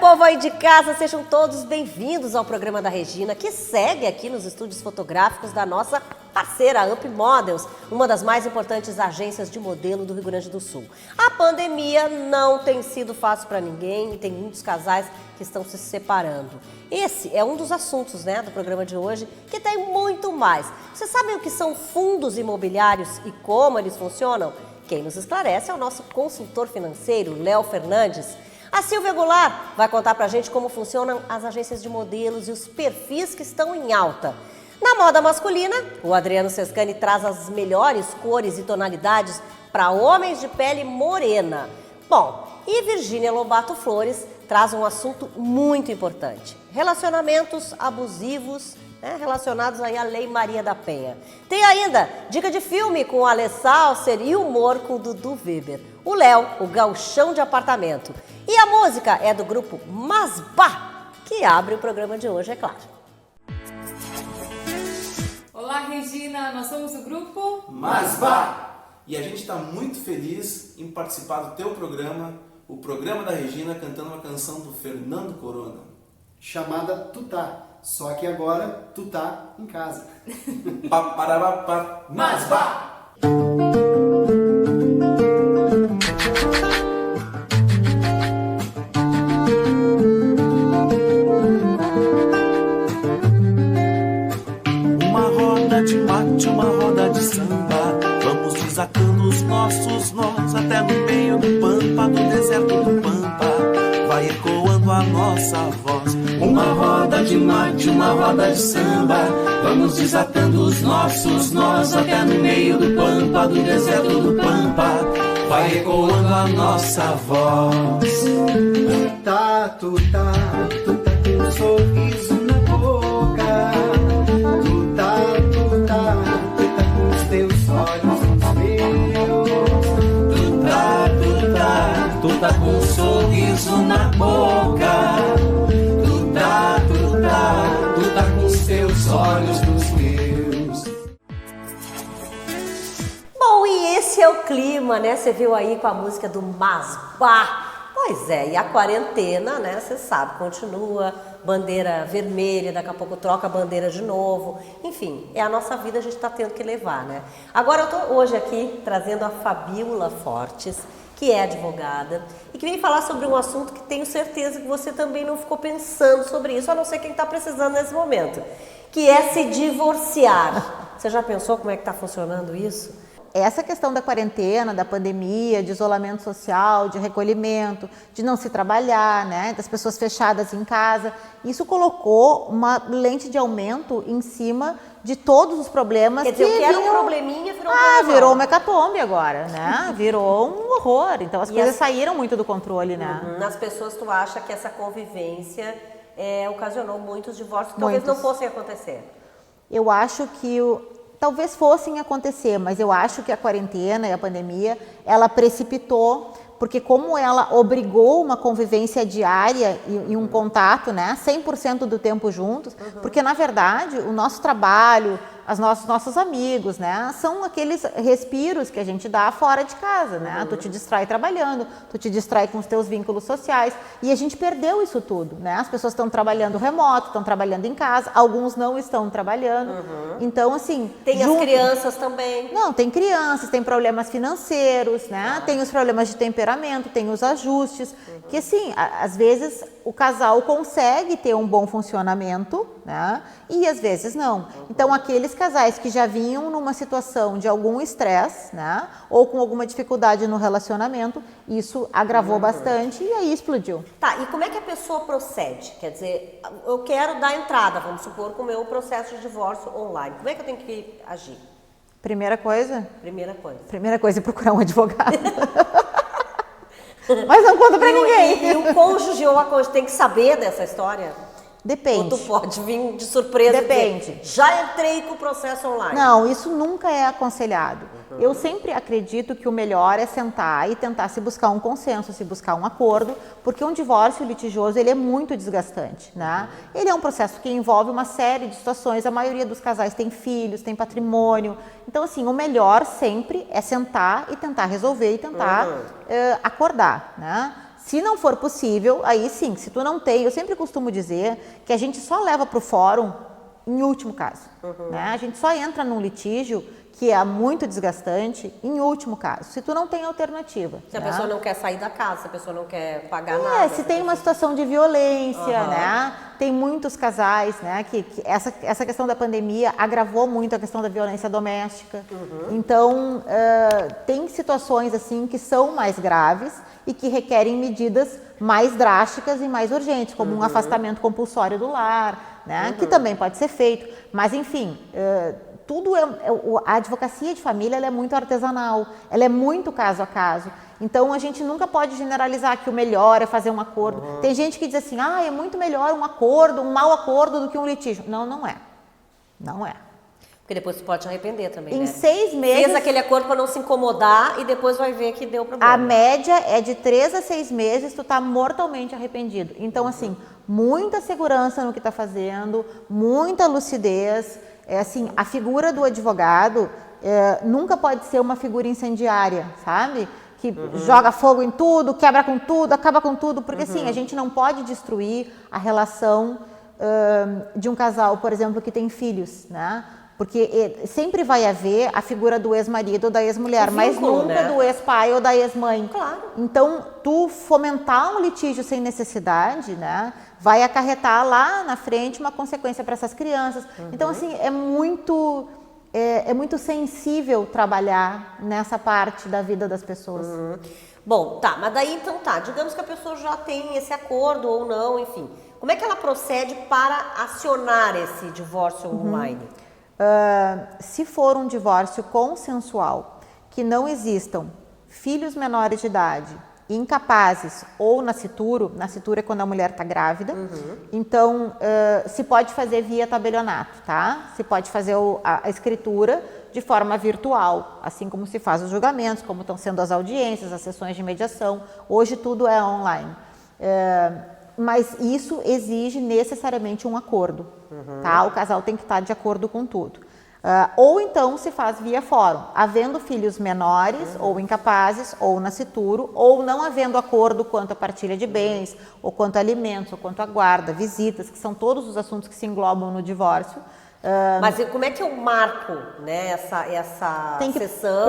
povo aí de casa, sejam todos bem-vindos ao programa da Regina, que segue aqui nos estúdios fotográficos da nossa parceira Up Models, uma das mais importantes agências de modelo do Rio Grande do Sul. A pandemia não tem sido fácil para ninguém e tem muitos casais que estão se separando. Esse é um dos assuntos, do programa de hoje, que tem muito mais. Vocês sabem o que são fundos imobiliários e como eles funcionam? Quem nos esclarece é o nosso consultor financeiro, Léo Fernandes. A Silvia Goulart vai contar pra gente como funcionam as agências de modelos e os perfis que estão em alta. Na moda masculina, o Adriano Sescani traz as melhores cores e tonalidades para homens de pele morena. Bom, e Virgínia Lobato Flores traz um assunto muito importante: relacionamentos abusivos, relacionados aí à Lei Maria da Penha. Tem ainda dica de filme com Alê Salser e humor com Dudu Weber. O Léo, o gauchão de apartamento. E a música é do grupo Masbá, que abre o programa de hoje, é claro. Olá, Regina, nós somos o grupo Masbá! E a gente está muito feliz em participar do teu programa, o programa da Regina, cantando uma canção do Fernando Corona. Chamada Tutá, só que agora tu tá em casa. Masbá! Uma roda de samba, vamos desatando os nossos nós até no meio do pampa, do deserto do pampa, vai ecoando a nossa voz. Uma roda de mate, uma roda de samba, vamos desatando os nossos nós até no meio do pampa, do deserto do pampa, vai ecoando a nossa voz. Tá, tu tá com um sorriso na boca. Teus olhos nos meus. Tu tá com um sorriso na boca. Tu tá com os teus olhos nos meus. Bom, e esse é o clima, Você viu aí com a música do Masbá. Pois é, e a quarentena, Você sabe, continua, bandeira vermelha, daqui a pouco troca a bandeira de novo. Enfim, é a nossa vida, a gente está tendo que levar, Agora eu estou hoje aqui trazendo a Fabíola Fortes, que é advogada, e que vem falar sobre um assunto que tenho certeza que você também não ficou pensando sobre isso, a não ser quem está precisando nesse momento, que é se divorciar. Você já pensou como é que está funcionando isso? Essa questão da quarentena, da pandemia, de isolamento social, de recolhimento, de não se trabalhar, das pessoas fechadas em casa, isso colocou uma lente de aumento em cima de todos os problemas. Quer dizer, o que era um probleminha virou um problema. Virou uma hecatombe agora, Virou um horror. Então as coisas saíram muito do controle, Nas pessoas, tu acha que essa convivência ocasionou muitos divórcios que talvez não fossem acontecer? Eu acho que talvez fossem acontecer, mas eu acho que a quarentena e a pandemia, ela precipitou, porque como ela obrigou uma convivência diária e um contato, 100% do tempo juntos, porque na verdade o nosso trabalho, nossos amigos, são aqueles respiros que a gente dá fora de casa, Tu te distrai trabalhando, tu te distrai com os teus vínculos sociais, e a gente perdeu isso tudo, As pessoas estão trabalhando remoto, estão trabalhando em casa, alguns não estão trabalhando, então assim... Tem as crianças também. Não, tem crianças, tem problemas financeiros, Tem os problemas de temperamento, tem os ajustes, que assim, às vezes o casal consegue ter um bom funcionamento, e às vezes não. Então aqueles casais que já vinham numa situação de algum estresse, ou com alguma dificuldade no relacionamento, isso agravou bastante e aí explodiu. Tá, e como é que a pessoa procede? Quer dizer, eu quero dar entrada, vamos supor, com o meu processo de divórcio online. Como é que eu tenho que agir? Primeira coisa é procurar um advogado. Mas não conta pra ninguém. E o cônjuge ou a cônjuge tem que saber dessa história? Depende. Ou tu pode vir de surpresa. Depende. E dizer, já entrei com o processo online. Não, isso nunca é aconselhado. Eu sempre acredito que o melhor é sentar e tentar se buscar um consenso, se buscar um acordo, porque um divórcio litigioso ele é muito desgastante, Ele é um processo que envolve uma série de situações, a maioria dos casais tem filhos, tem patrimônio. Então, assim, o melhor sempre é sentar e tentar resolver e tentar acordar, Se não for possível, aí sim, se tu não tem, eu sempre costumo dizer que a gente só leva para o fórum em último caso. Né? A gente só entra num litígio que é muito desgastante em último caso, se tu não tem alternativa. Se a né? pessoa não quer sair da casa, se a pessoa não quer pagar nada. Se tem uma situação de violência, né? Tem muitos casais, né? Que essa questão da pandemia agravou muito a questão da violência doméstica. Então, tem situações assim que são mais graves e que requerem medidas mais drásticas e mais urgentes, como um afastamento compulsório do lar, né? Que também pode ser feito. Mas, enfim, tudo a advocacia de família ela é muito artesanal, ela é muito caso a caso. Então a gente nunca pode generalizar que o melhor é fazer um acordo. Tem gente que diz assim, é muito melhor um acordo, um mau acordo do que um litígio. Não, não é. Não é. Porque depois você pode te arrepender também, Em né? 6 meses... Fez aquele acordo para não se incomodar e depois vai ver que deu problema. A média é de 3 a 6 meses, tu tá mortalmente arrependido. Então, assim, muita segurança no que tá fazendo, muita lucidez. Assim, a figura do advogado nunca pode ser uma figura incendiária, sabe? Que joga fogo em tudo, quebra com tudo, acaba com tudo. Porque, assim, a gente não pode destruir a relação de um casal, por exemplo, que tem filhos, né? Porque sempre vai haver a figura do ex-marido ou da ex-mulher, mas nunca né? do ex-pai ou da ex-mãe. Claro. Então, tu fomentar um litígio sem necessidade, né, vai acarretar lá na frente uma consequência para essas crianças. Então, assim, é muito sensível trabalhar nessa parte da vida das pessoas. Bom, tá, mas daí então tá, digamos que a pessoa já tem esse acordo ou não, enfim. Como é que ela procede para acionar esse divórcio online? Se for um divórcio consensual, que não existam filhos menores de idade, incapazes ou nascituro é quando a mulher está grávida, então se pode fazer via tabelionato, tá? Se pode fazer a escritura de forma virtual, assim como se faz os julgamentos, como estão sendo as audiências, as sessões de mediação, hoje tudo é online. Mas isso exige necessariamente um acordo, tá? O casal tem que estar de acordo com tudo. Ou então se faz via fórum, havendo filhos menores ou incapazes, ou nascituro, ou não havendo acordo quanto à partilha de bens, ou quanto a alimentos, ou quanto à guarda, visitas, que são todos os assuntos que se englobam no divórcio. Mas como é que eu marco, né, essa Tem que sessão?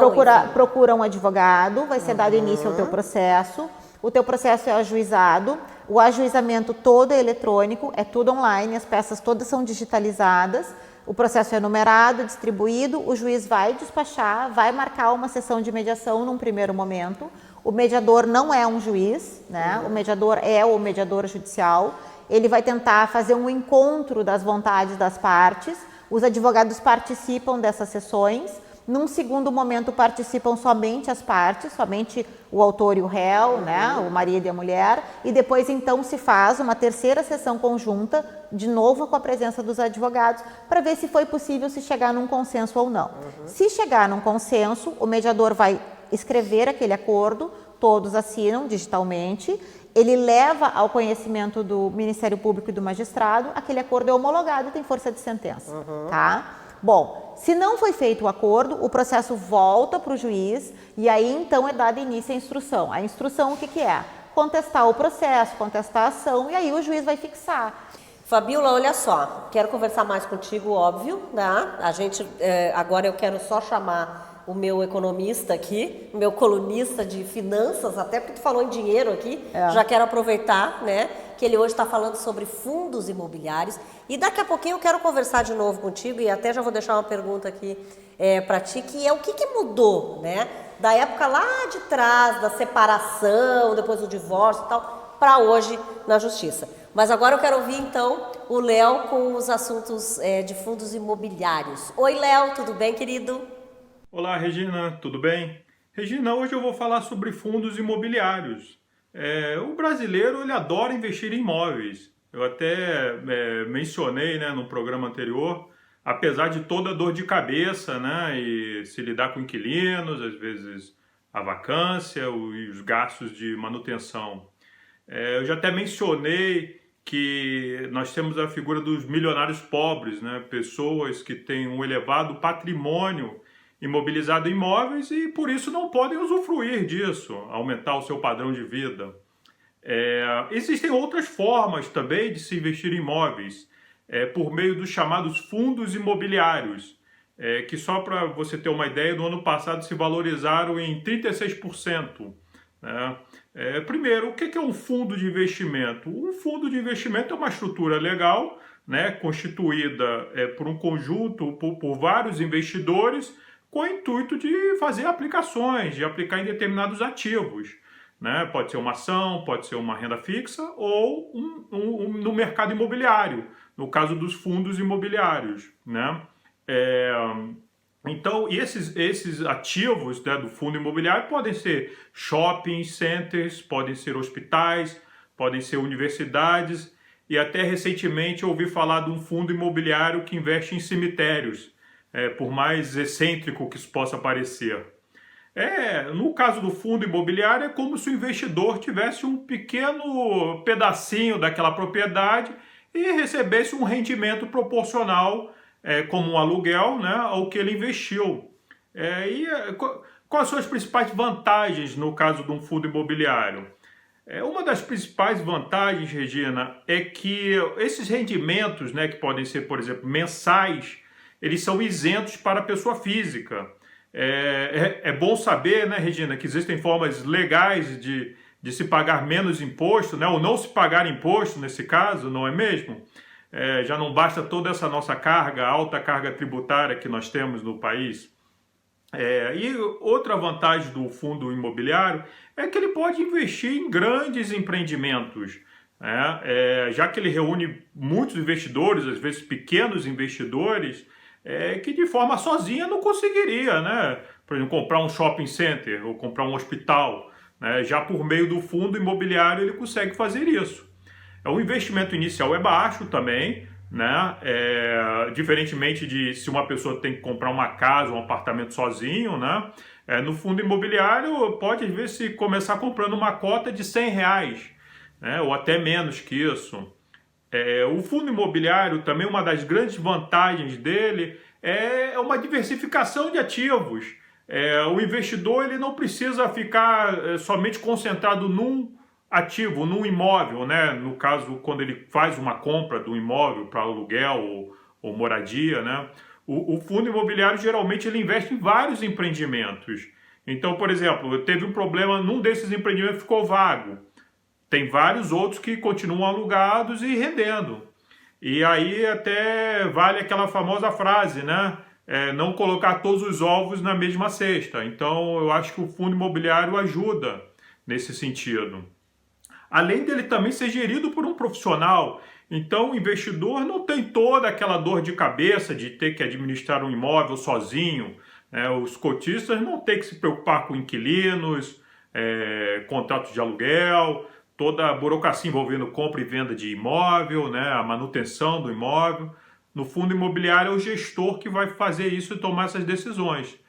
procura um advogado, vai ser dado início ao teu processo. O teu processo é ajuizado, o ajuizamento todo é eletrônico, é tudo online, as peças todas são digitalizadas, o processo é numerado, distribuído, o juiz vai despachar, vai marcar uma sessão de mediação num primeiro momento. O mediador não é um juiz, né? O mediador é o mediador judicial, ele vai tentar fazer um encontro das vontades das partes, os advogados participam dessas sessões. Num segundo momento participam somente as partes, somente o autor e o réu, né, o marido e a mulher, e depois então se faz uma terceira sessão conjunta, de novo com a presença dos advogados, para ver se foi possível se chegar num consenso ou não. Se chegar num consenso, o mediador vai escrever aquele acordo, todos assinam digitalmente, ele leva ao conhecimento do Ministério Público e do magistrado, aquele acordo é homologado e tem força de sentença, tá? Bom, se não foi feito o acordo, o processo volta para o juiz e aí então é dado início à instrução. A instrução o que é? Contestar o processo, contestar a ação e aí o juiz vai fixar. Fabiola, olha só, quero conversar mais contigo, óbvio, né? A gente, agora eu quero só chamar o meu economista aqui, o meu colunista de finanças, até porque tu falou em dinheiro aqui, já quero aproveitar, né? Que ele hoje está falando sobre fundos imobiliários. E daqui a pouquinho eu quero conversar de novo contigo e até já vou deixar uma pergunta aqui para ti, que é o que mudou, né? Da época lá de trás, da separação, depois do divórcio e tal, para hoje na justiça. Mas agora eu quero ouvir então o Léo com os assuntos de fundos imobiliários. Oi, Léo, tudo bem, querido? Olá, Regina, tudo bem? Regina, hoje eu vou falar sobre fundos imobiliários. O brasileiro ele adora investir em imóveis. Eu até mencionei, né, no programa anterior, apesar de toda a dor de cabeça, né, e se lidar com inquilinos, às vezes a vacância e os gastos de manutenção. Eu já até mencionei que nós temos a figura dos milionários pobres, né, pessoas que têm um elevado patrimônio imobilizado em imóveis e por isso não podem usufruir disso, aumentar o seu padrão de vida. Existem outras formas também de se investir em imóveis, por meio dos chamados fundos imobiliários, que só para você ter uma ideia, no ano passado se valorizaram em 36%. Né? Primeiro, o que é um fundo de investimento? Um fundo de investimento é uma estrutura legal, né, constituída por um conjunto, por vários investidores, com o intuito de fazer aplicações, de aplicar em determinados ativos. Né? Pode ser uma ação, pode ser uma renda fixa ou no mercado imobiliário, no caso dos fundos imobiliários. Né? Então, esses ativos, né, do fundo imobiliário podem ser shopping centers, podem ser hospitais, podem ser universidades, e até recentemente eu ouvi falar de um fundo imobiliário que investe em cemitérios, por mais excêntrico que isso possa parecer. No caso do fundo imobiliário, é como se o investidor tivesse um pequeno pedacinho daquela propriedade e recebesse um rendimento proporcional, como um aluguel, né, ao que ele investiu. Quais são as principais vantagens no caso de um fundo imobiliário? Uma das principais vantagens, Regina, é que esses rendimentos, né, que podem ser, por exemplo, mensais, eles são isentos para a pessoa física. É bom saber, né, Regina, que existem formas legais de se pagar menos imposto, né, ou não se pagar imposto nesse caso, não é mesmo? Já não basta toda essa nossa alta carga tributária que nós temos no país. E outra vantagem do fundo imobiliário é que ele pode investir em grandes empreendimentos, né? Já que ele reúne muitos investidores, às vezes pequenos investidores, que de forma sozinha não conseguiria, né? Por exemplo, comprar um shopping center ou comprar um hospital, né? Já por meio do fundo imobiliário ele consegue fazer isso. O investimento inicial é baixo também, né? Diferentemente de se uma pessoa tem que comprar uma casa, um apartamento sozinho, né? No fundo imobiliário pode às vezes começar comprando uma cota de R$100, né? Ou até menos que isso. O fundo imobiliário também, uma das grandes vantagens dele é uma diversificação de ativos. O investidor ele não precisa ficar somente concentrado num ativo, num imóvel, né? No caso, quando ele faz uma compra do imóvel para aluguel ou moradia, né? O fundo imobiliário geralmente ele investe em vários empreendimentos. Então, por exemplo, teve um problema, num desses empreendimentos ficou vago. Tem vários outros que continuam alugados e rendendo. E aí até vale aquela famosa frase, né? Não colocar todos os ovos na mesma cesta. Então, eu acho que o fundo imobiliário ajuda nesse sentido. Além dele também ser gerido por um profissional, então o investidor não tem toda aquela dor de cabeça de ter que administrar um imóvel sozinho, né? Os cotistas não têm que se preocupar com inquilinos, contratos de aluguel, toda a burocracia envolvendo compra e venda de imóvel, né? A manutenção do imóvel. No fundo imobiliário é o gestor que vai fazer isso e tomar essas decisões.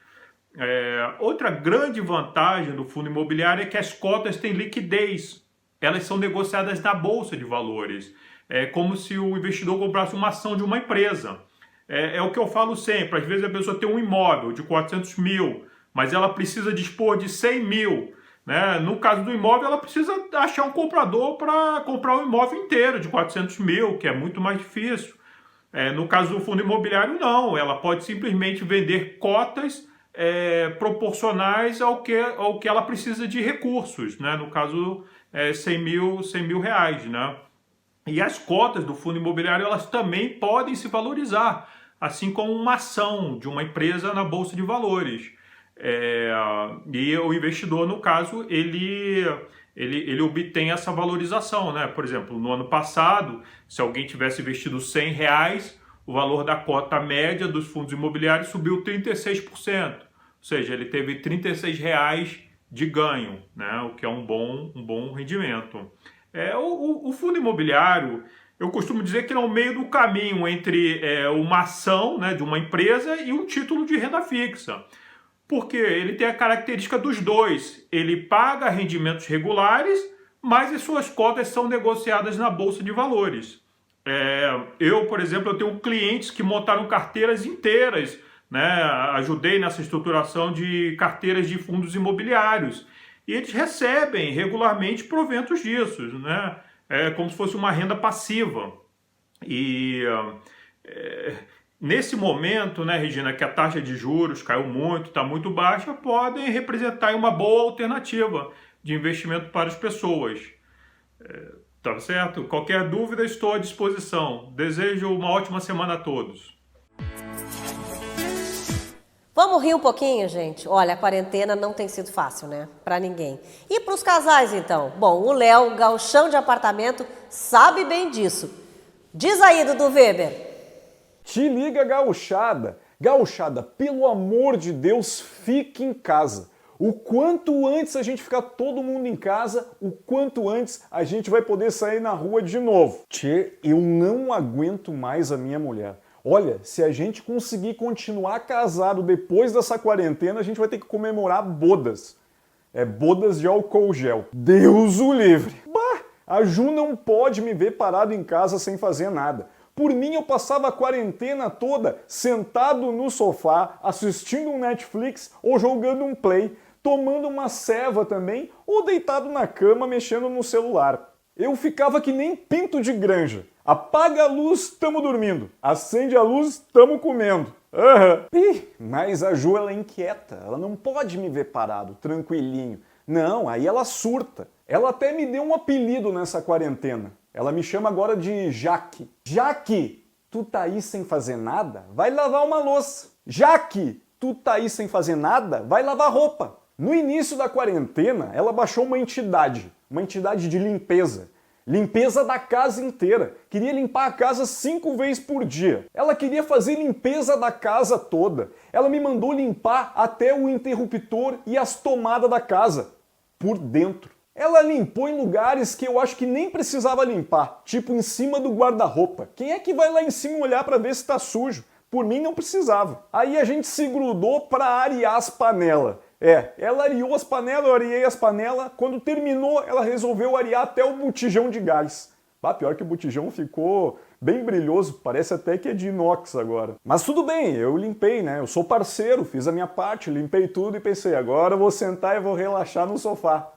Outra grande vantagem do fundo imobiliário é que as cotas têm liquidez. Elas são negociadas na Bolsa de Valores. É como se o investidor comprasse uma ação de uma empresa. É o que eu falo sempre. Às vezes a pessoa tem um imóvel de 400 mil, mas ela precisa dispor de 100 mil. Né? No caso do imóvel, ela precisa achar um comprador para comprar o imóvel inteiro de 400 mil, que é muito mais difícil. No caso do fundo imobiliário, não. Ela pode simplesmente vender cotas proporcionais ao que ela precisa de recursos. Né? No caso, 100 mil reais. Né? E as cotas do fundo imobiliário elas também podem se valorizar, assim como uma ação de uma empresa na Bolsa de Valores. E o investidor, no caso, ele obtém essa valorização, né? Por exemplo, no ano passado, se alguém tivesse investido R$100, o valor da cota média dos fundos imobiliários subiu 36%. Ou seja, ele teve R$36 de ganho, né? O que é um bom rendimento. O fundo imobiliário, eu costumo dizer que ele é o meio do caminho entre uma ação, né, de uma empresa e um título de renda fixa. Porque ele tem a característica dos dois. Ele paga rendimentos regulares, mas as suas cotas são negociadas na Bolsa de Valores. Por exemplo, eu tenho clientes que montaram carteiras inteiras, né? Ajudei nessa estruturação de carteiras de fundos imobiliários. e eles recebem regularmente proventos disso, né? É como se fosse uma renda passiva. E nesse momento, né, Regina, que a taxa de juros caiu muito, está muito baixa, podem representar uma boa alternativa de investimento para as pessoas. Tá certo? Qualquer dúvida, estou à disposição. Desejo uma ótima semana a todos. Vamos rir um pouquinho, gente? Olha, a quarentena não tem sido fácil, né? Pra ninguém. E pros casais, então? Bom, o Léo, gauchão de apartamento, sabe bem disso. Diz aí, Dudu Weber. Te liga, gauchada. Gauchada, pelo amor de Deus, fique em casa. O quanto antes a gente ficar todo mundo em casa, o quanto antes a gente vai poder sair na rua de novo. Tchê, eu não aguento mais a minha mulher. Olha, se a gente conseguir continuar casado depois dessa quarentena, a gente vai ter que comemorar bodas. Bodas de álcool gel. Deus o livre. Bah, a Ju não pode me ver parado em casa sem fazer nada. Por mim, eu passava a quarentena toda sentado no sofá, assistindo um Netflix ou jogando um Play, tomando uma ceva também ou deitado na cama mexendo no celular. Eu ficava que nem pinto de granja. Apaga a luz, tamo dormindo. Acende a luz, tamo comendo. Mas a Ju, ela é inquieta. Ela não pode me ver parado, tranquilinho. Não, aí ela surta. Ela até me deu um apelido nessa quarentena. Ela me chama agora de Jaque. Jaque, tu tá aí sem fazer nada? Vai lavar uma louça. Jaque, tu tá aí sem fazer nada? Vai lavar roupa. No início da quarentena, ela baixou uma entidade de limpeza. Limpeza da casa inteira. Queria limpar a casa 5 vezes por dia. Ela queria fazer limpeza da casa toda. Ela me mandou limpar até o interruptor e as tomadas da casa. Por dentro. Ela limpou em lugares que eu acho que nem precisava limpar. Tipo em cima do guarda-roupa. Quem é que vai lá em cima olhar para ver se tá sujo? Por mim não precisava. Aí a gente se grudou para arear as panelas. Ela areou as panelas, eu areei as panelas. Quando terminou, ela resolveu arear até o botijão de gás. Pior que o botijão ficou bem brilhoso, parece até que é de inox agora. Mas tudo bem, eu limpei, né? Eu sou parceiro, fiz a minha parte, limpei tudo e pensei, agora eu vou sentar e vou relaxar no sofá.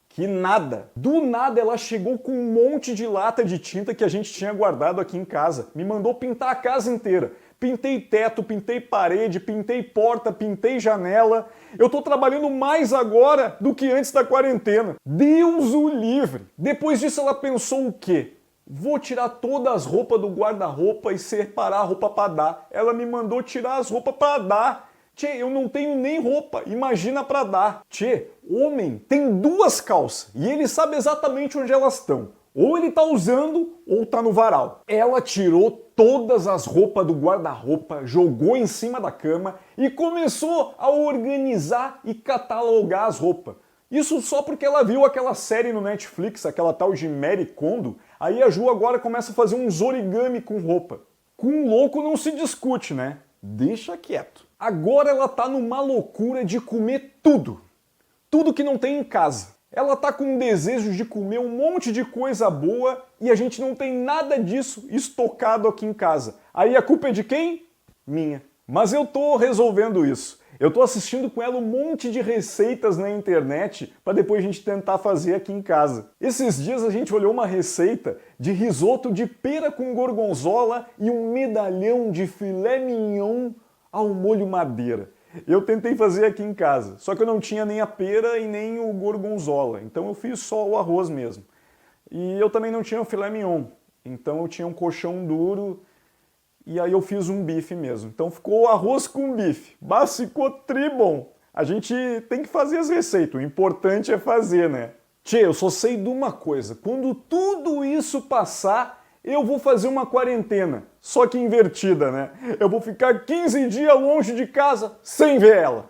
Que nada! Do nada ela chegou com um monte de lata de tinta que a gente tinha guardado aqui em casa. Me mandou pintar a casa inteira. Pintei teto, pintei parede, pintei porta, pintei janela. Eu tô trabalhando mais agora do que antes da quarentena. Deus o livre! Depois disso ela pensou o quê? Vou tirar todas as roupas do guarda-roupa e separar a roupa para dar. Ela me mandou tirar as roupas para dar. Tchê, eu não tenho nem roupa, imagina para dar. Tchê, homem tem 2 calças e ele sabe exatamente onde elas estão. Ou ele tá usando ou tá no varal. Ela tirou todas as roupas do guarda-roupa, jogou em cima da cama e começou a organizar e catalogar as roupas. Isso só porque ela viu aquela série no Netflix, aquela tal de Marie Kondo. Aí a Ju agora começa a fazer uns origami com roupa. Com louco não se discute, né? Deixa quieto. Agora ela tá numa loucura de comer tudo. Tudo que não tem em casa. Ela tá com um desejo de comer um monte de coisa boa e a gente não tem nada disso estocado aqui em casa. Aí a culpa é de quem? Minha. Mas eu tô resolvendo isso. Eu tô assistindo com ela um monte de receitas na internet para depois a gente tentar fazer aqui em casa. Esses dias a gente olhou uma receita de risoto de pera com gorgonzola e um medalhão de filé mignon ao molho madeira. Eu tentei fazer aqui em casa, só que eu não tinha nem a pera e nem o gorgonzola, então eu fiz só o arroz mesmo. E eu também não tinha o filé mignon, então eu tinha um colchão duro e aí eu fiz um bife mesmo. Então ficou arroz com bife, mas ficou tribom. A gente tem que fazer as receitas, o importante é fazer, né? Tchê, eu só sei de uma coisa, quando tudo isso passar, eu vou fazer uma quarentena, só que invertida, né? Eu vou ficar 15 dias longe de casa sem ver ela.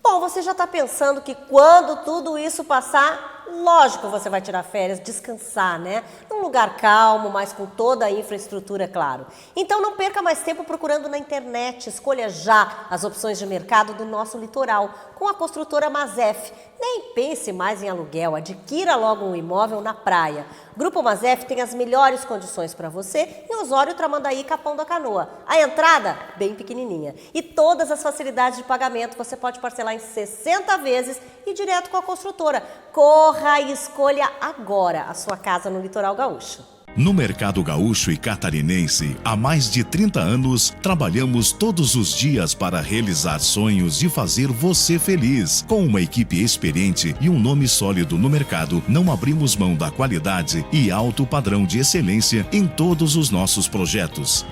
Bom, você já tá pensando que quando tudo isso passar, Lógico, você vai tirar férias, descansar, né? Num lugar calmo, mas com toda a infraestrutura, claro. Então não perca mais tempo procurando na internet. Escolha já as opções de mercado do nosso litoral com a construtora Mazef. Nem pense mais em aluguel, adquira logo um imóvel na praia. Grupo Mazef tem as melhores condições para você em Osório, Tramandaí e Capão da Canoa. A entrada, bem pequenininha. E todas as facilidades de pagamento você pode parcelar em 60 vezes e direto com a construtora. Corra e escolha agora a sua casa no Litoral Gaúcho. No mercado gaúcho e catarinense, há mais de 30 anos, trabalhamos todos os dias para realizar sonhos e fazer você feliz. Com uma equipe experiente e um nome sólido no mercado, não abrimos mão da qualidade e alto padrão de excelência em todos os nossos projetos.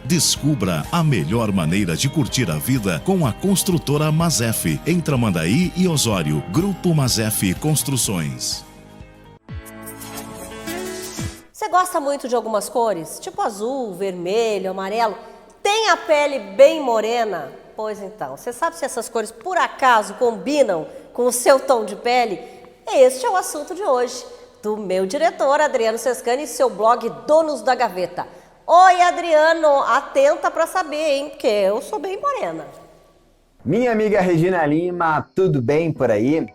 Descubra a melhor maneira de curtir a vida com a construtora Mazef, em Tramandaí e Osório. Grupo Mazef Construções. Você gosta muito de algumas cores? Tipo azul, vermelho, amarelo? Tem a pele bem morena? Pois então, você sabe se essas cores por acaso combinam com o seu tom de pele? Este é o assunto de hoje, do meu diretor Adriano Sescani e seu blog Donos da Gaveta. Oi, Adriano, atenta para saber, hein? Porque eu sou bem morena. Minha amiga Regina Lima, tudo bem por aí?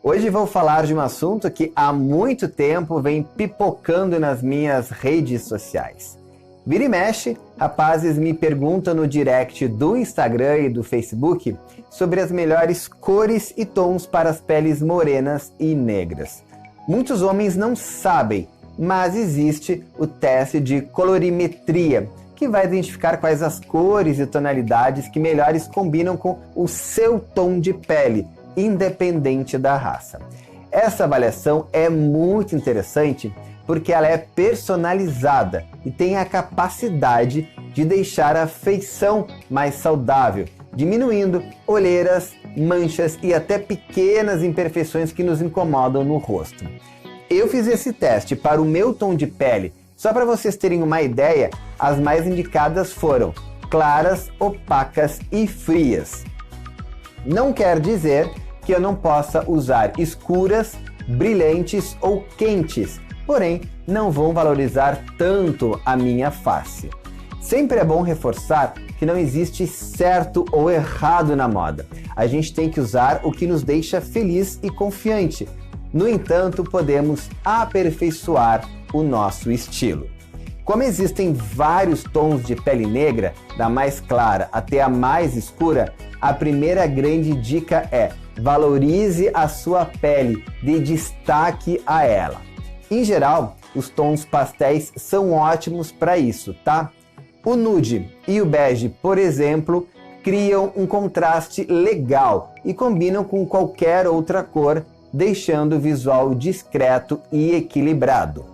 Hoje vou falar de um assunto que há muito tempo vem pipocando nas minhas redes sociais. Vira e mexe, rapazes me perguntam no direct do Instagram e do Facebook sobre as melhores cores e tons para as peles morenas e negras. Muitos homens não sabem, mas existe o teste de colorimetria, que vai identificar quais as cores e tonalidades que melhores combinam com o seu tom de pele, independente da raça. Essa avaliação é muito interessante porque ela é personalizada e tem a capacidade de deixar a feição mais saudável, diminuindo olheiras, manchas e até pequenas imperfeições que nos incomodam no rosto. Eu fiz esse teste para o meu tom de pele. Só para vocês terem uma ideia, as mais indicadas foram claras, opacas e frias. Não quer dizer que eu não possa usar escuras, brilhantes ou quentes, porém não vão valorizar tanto a minha face. Sempre é bom reforçar que não existe certo ou errado na moda. A gente tem que usar o que nos deixa feliz e confiante. No entanto, podemos aperfeiçoar o nosso estilo. Como existem vários tons de pele negra, da mais clara até a mais escura, a primeira grande dica é: valorize a sua pele, dê destaque a ela. Em geral, os tons pastéis são ótimos para isso, tá? O nude e o bege, por exemplo, criam um contraste legal e combinam com qualquer outra cor, deixando o visual discreto e equilibrado.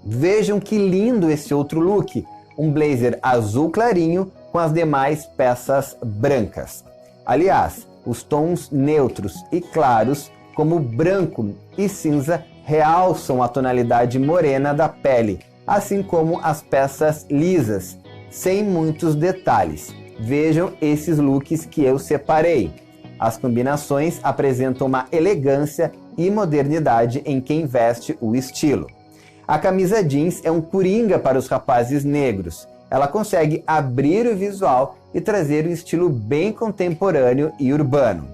Vejam que lindo esse outro look, um blazer azul clarinho com as demais peças brancas. Aliás, os tons neutros e claros, como branco e cinza, realçam a tonalidade morena da pele, assim como as peças lisas, sem muitos detalhes. Vejam esses looks que eu separei. As combinações apresentam uma elegância e modernidade em quem veste o estilo. A camisa jeans é um coringa para os rapazes negros. Ela consegue abrir o visual e trazer um estilo bem contemporâneo e urbano.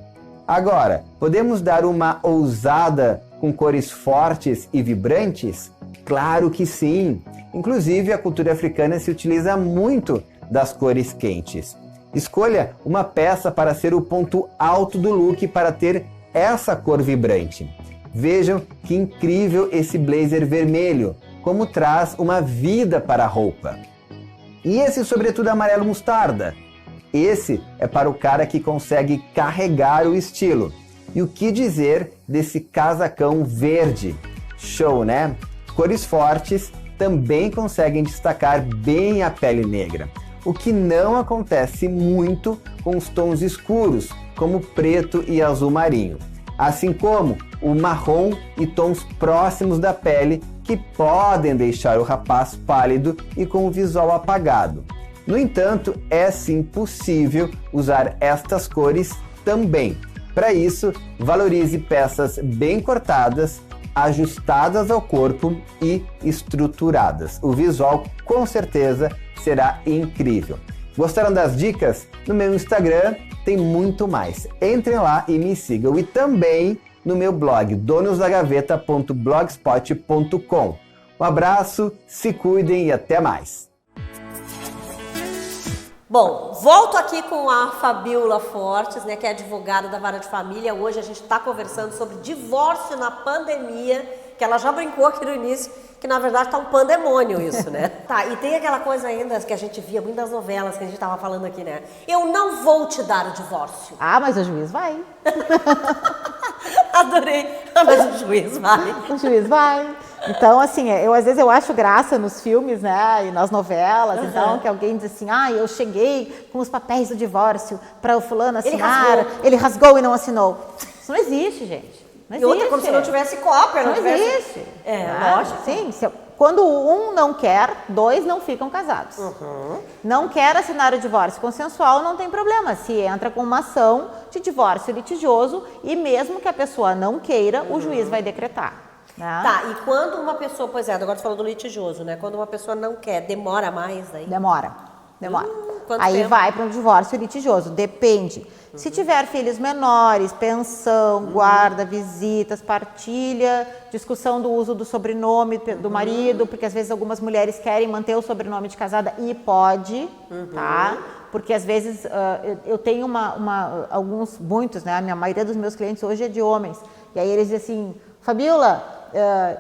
Agora, podemos dar uma ousada com cores fortes e vibrantes? Claro que sim! Inclusive, a cultura africana se utiliza muito das cores quentes. Escolha uma peça para ser o ponto alto do look para ter essa cor vibrante. Vejam que incrível esse blazer vermelho, como traz uma vida para a roupa. E esse sobretudo amarelo mostarda? Esse é para o cara que consegue carregar o estilo. E o que dizer desse casacão verde? Show, né? Cores fortes também conseguem destacar bem a pele negra, o que não acontece muito com os tons escuros, como preto e azul marinho, assim como o marrom e tons próximos da pele que podem deixar o rapaz pálido e com o visual apagado. No entanto, é sim possível usar estas cores também. Para isso, valorize peças bem cortadas, ajustadas ao corpo e estruturadas. O visual com certeza será incrível. Gostaram das dicas? No meu Instagram tem muito mais. Entrem lá e me sigam. E também no meu blog donosdagaveta.blogspot.com. Um abraço, se cuidem e até mais. Bom, volto aqui com a Fabíola Fortes, né, que é advogada da Vara de Família. Hoje a gente está conversando sobre divórcio na pandemia, que ela já brincou aqui no início, que na verdade tá um pandemônio isso, né? Tá, e tem aquela coisa ainda que a gente via muito nas novelas, que a gente tava falando aqui, né? Eu não vou te dar o divórcio. Ah, mas o juiz vai. Adorei. Mas o juiz vai. O juiz vai. Então, assim, às vezes eu acho graça nos filmes, né, e nas novelas, então, que alguém diz assim, eu cheguei com os papéis do divórcio para o fulano assinar, ele rasgou e não assinou. Isso não existe, gente. Não existe. E outra, como se não tivesse cópia, não tivesse... existe. Lógico. Sim, quando um não quer, dois não ficam casados. Não quer assinar o divórcio consensual, não tem problema. Se entra com uma ação de divórcio litigioso e mesmo que a pessoa não queira, o juiz vai decretar. Tá, e quando uma pessoa, pois é, agora você falou do litigioso, né? Quando uma pessoa não quer, demora mais aí? Demora. Aí tempo? vai para um divórcio litigioso, depende. Se tiver filhos menores, pensão, guarda, visitas, partilha, discussão do uso do sobrenome do marido, porque às vezes algumas mulheres querem manter o sobrenome de casada e pode, tá? Porque às vezes eu tenho muitos, né? A maioria dos meus clientes hoje é de homens. E aí eles dizem assim, Fabíola,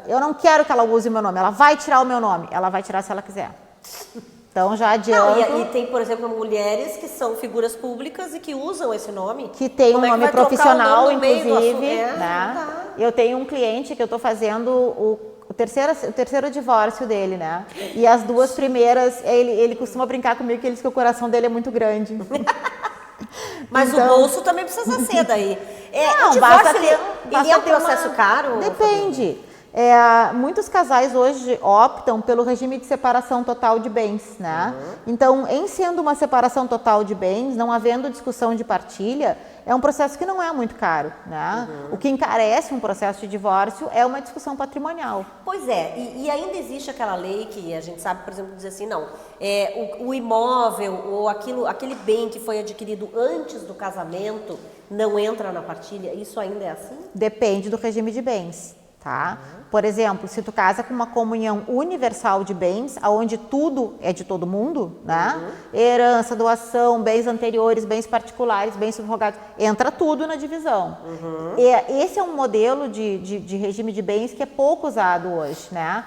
eu não quero que ela use o meu nome, ela vai tirar o meu nome. Ela vai tirar se ela quiser. Então já adianta. E tem, por exemplo, mulheres que são figuras públicas e que usam esse nome. Que tem um nome profissional, inclusive. Né? Eu tenho um cliente que eu estou fazendo o terceiro divórcio dele, né? E as duas primeiras, ele costuma brincar comigo que ele diz que o coração dele é muito grande. Mas então, o bolso também precisa ser daí. Não, o divórcio, ele é um processo caro? Depende. Muitos casais hoje optam pelo regime de separação total de bens, né? Então, em sendo uma separação total de bens, não havendo discussão de partilha, é um processo que não é muito caro, né? O que encarece um processo de divórcio é uma discussão patrimonial. Pois é, e ainda existe aquela lei que a gente sabe, por exemplo, dizer assim, não, o imóvel ou aquele bem que foi adquirido antes do casamento não entra na partilha, isso ainda é assim? Depende do regime de bens. Tá? Por exemplo, se tu casa com uma comunhão universal de bens, onde tudo é de todo mundo, né? Herança, doação, bens anteriores, bens particulares, bens subrogados, entra tudo na divisão. Esse é um modelo de regime de bens que é pouco usado hoje, né?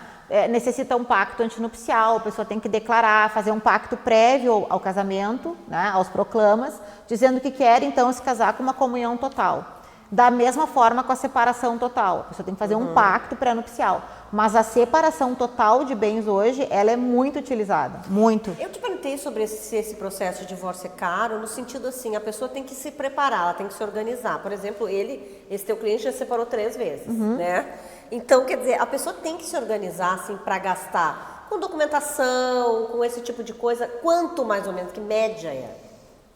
Necessita um pacto antinupcial, a pessoa tem que declarar, fazer um pacto prévio ao casamento, né? Aos proclamas, dizendo que quer então se casar com uma comunhão total. Da mesma forma com a separação total. A pessoa tem que fazer um pacto pré-nupcial. Mas a separação total de bens hoje, ela é muito utilizada. Muito. Eu te perguntei sobre esse processo de divórcio é caro, no sentido assim, a pessoa tem que se preparar, ela tem que se organizar. Por exemplo, esse teu cliente já separou 3 vezes, né? Então, quer dizer, a pessoa tem que se organizar, assim, para gastar com documentação, com esse tipo de coisa. Quanto mais ou menos, que média é?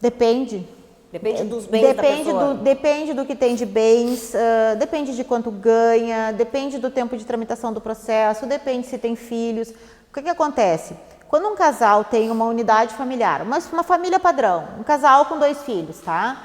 Depende. Depende dos bens da pessoa? Depende do que tem de bens, depende de quanto ganha, depende do tempo de tramitação do processo, depende se tem filhos. O que acontece? Quando um casal tem uma unidade familiar, uma família padrão, um casal com 2 filhos, tá?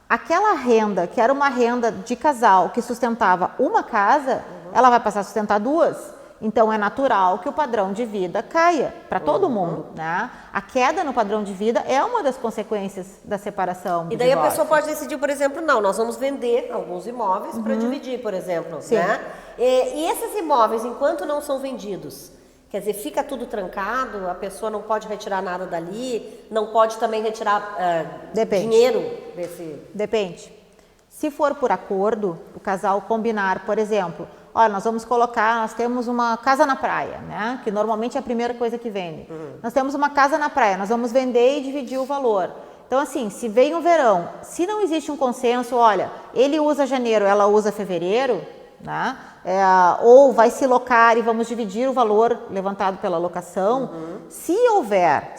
Aquela renda, que era uma renda de casal que sustentava uma casa, ela vai passar a sustentar 2. Então, é natural que o padrão de vida caia para todo mundo, né? A queda no padrão de vida é uma das consequências da separação. E daí a pessoa pode decidir, por exemplo, não, nós vamos vender alguns imóveis para dividir, por exemplo, né? E esses imóveis, enquanto não são vendidos, quer dizer, fica tudo trancado, a pessoa não pode retirar nada dali, não pode também retirar dinheiro desse... Depende. Se for por acordo, o casal combinar, por exemplo... Olha, nós temos uma casa na praia, né? Que normalmente é a primeira coisa que vende. Nós temos uma casa na praia, nós vamos vender e dividir o valor. Então, assim, se vem o verão, se não existe um consenso, olha, ele usa janeiro, ela usa fevereiro, né? Ou vai se locar e vamos dividir o valor levantado pela locação. Se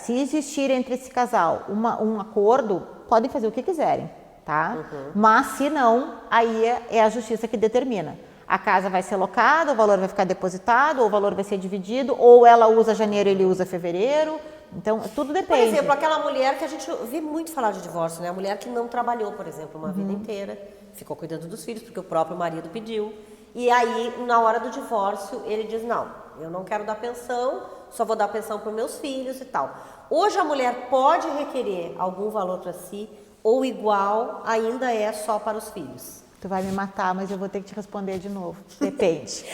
existir entre esse casal um acordo, podem fazer o que quiserem. tá? Mas se não, aí é a justiça que determina. A casa vai ser locada, o valor vai ficar depositado, ou o valor vai ser dividido, ou ela usa janeiro e ele usa fevereiro. Então, tudo depende. Por exemplo, aquela mulher que a gente vê muito falar de divórcio, né? A mulher que não trabalhou, por exemplo, uma vida inteira, ficou cuidando dos filhos porque o próprio marido pediu. E aí, na hora do divórcio, ele diz, não, eu não quero dar pensão, só vou dar pensão para os meus filhos e tal. Hoje a mulher pode requerer algum valor para si, ou igual ainda é só para os filhos? Tu vai me matar, mas eu vou ter que te responder de novo. Depende.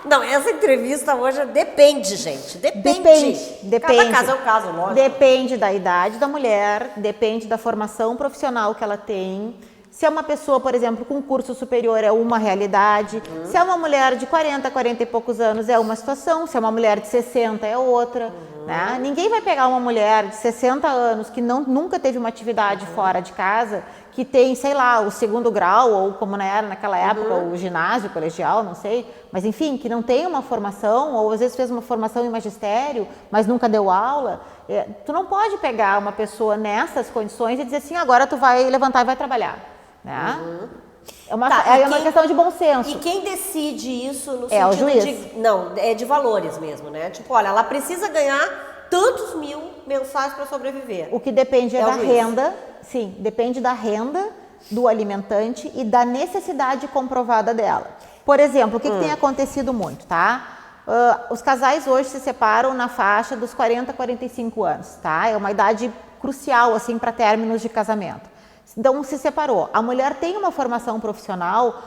Não, essa entrevista hoje depende, gente. Depende. Cada caso é um caso, lógico. Depende da idade da mulher, depende da formação profissional que ela tem. Se é uma pessoa, por exemplo, com curso superior, é uma realidade. Se é uma mulher de 40, 40 e poucos anos, é uma situação. Se é uma mulher de 60, é outra. Né? Ninguém vai pegar uma mulher de 60 anos que nunca teve uma atividade fora de casa, que tem, sei lá, o 2º grau, ou como era naquela época, o ginásio, o colegial, não sei. Mas, enfim, que não tem uma formação, ou às vezes fez uma formação em magistério, mas nunca deu aula. Tu não pode pegar uma pessoa nessas condições e dizer assim, agora tu vai levantar e vai trabalhar. Né? É uma questão de bom senso. E quem decide isso no sentido o juiz. Não, é de valores mesmo, né? Tipo, olha, ela precisa ganhar tantos mil mensais para sobreviver. O que depende é da renda, sim, depende da renda do alimentante e da necessidade comprovada dela. Por exemplo, o que tem acontecido muito, tá? Os casais hoje se separam na faixa dos 40 a 45 anos, tá? É uma idade crucial, assim, para términos de casamento. Então, se separou. A mulher tem uma formação profissional,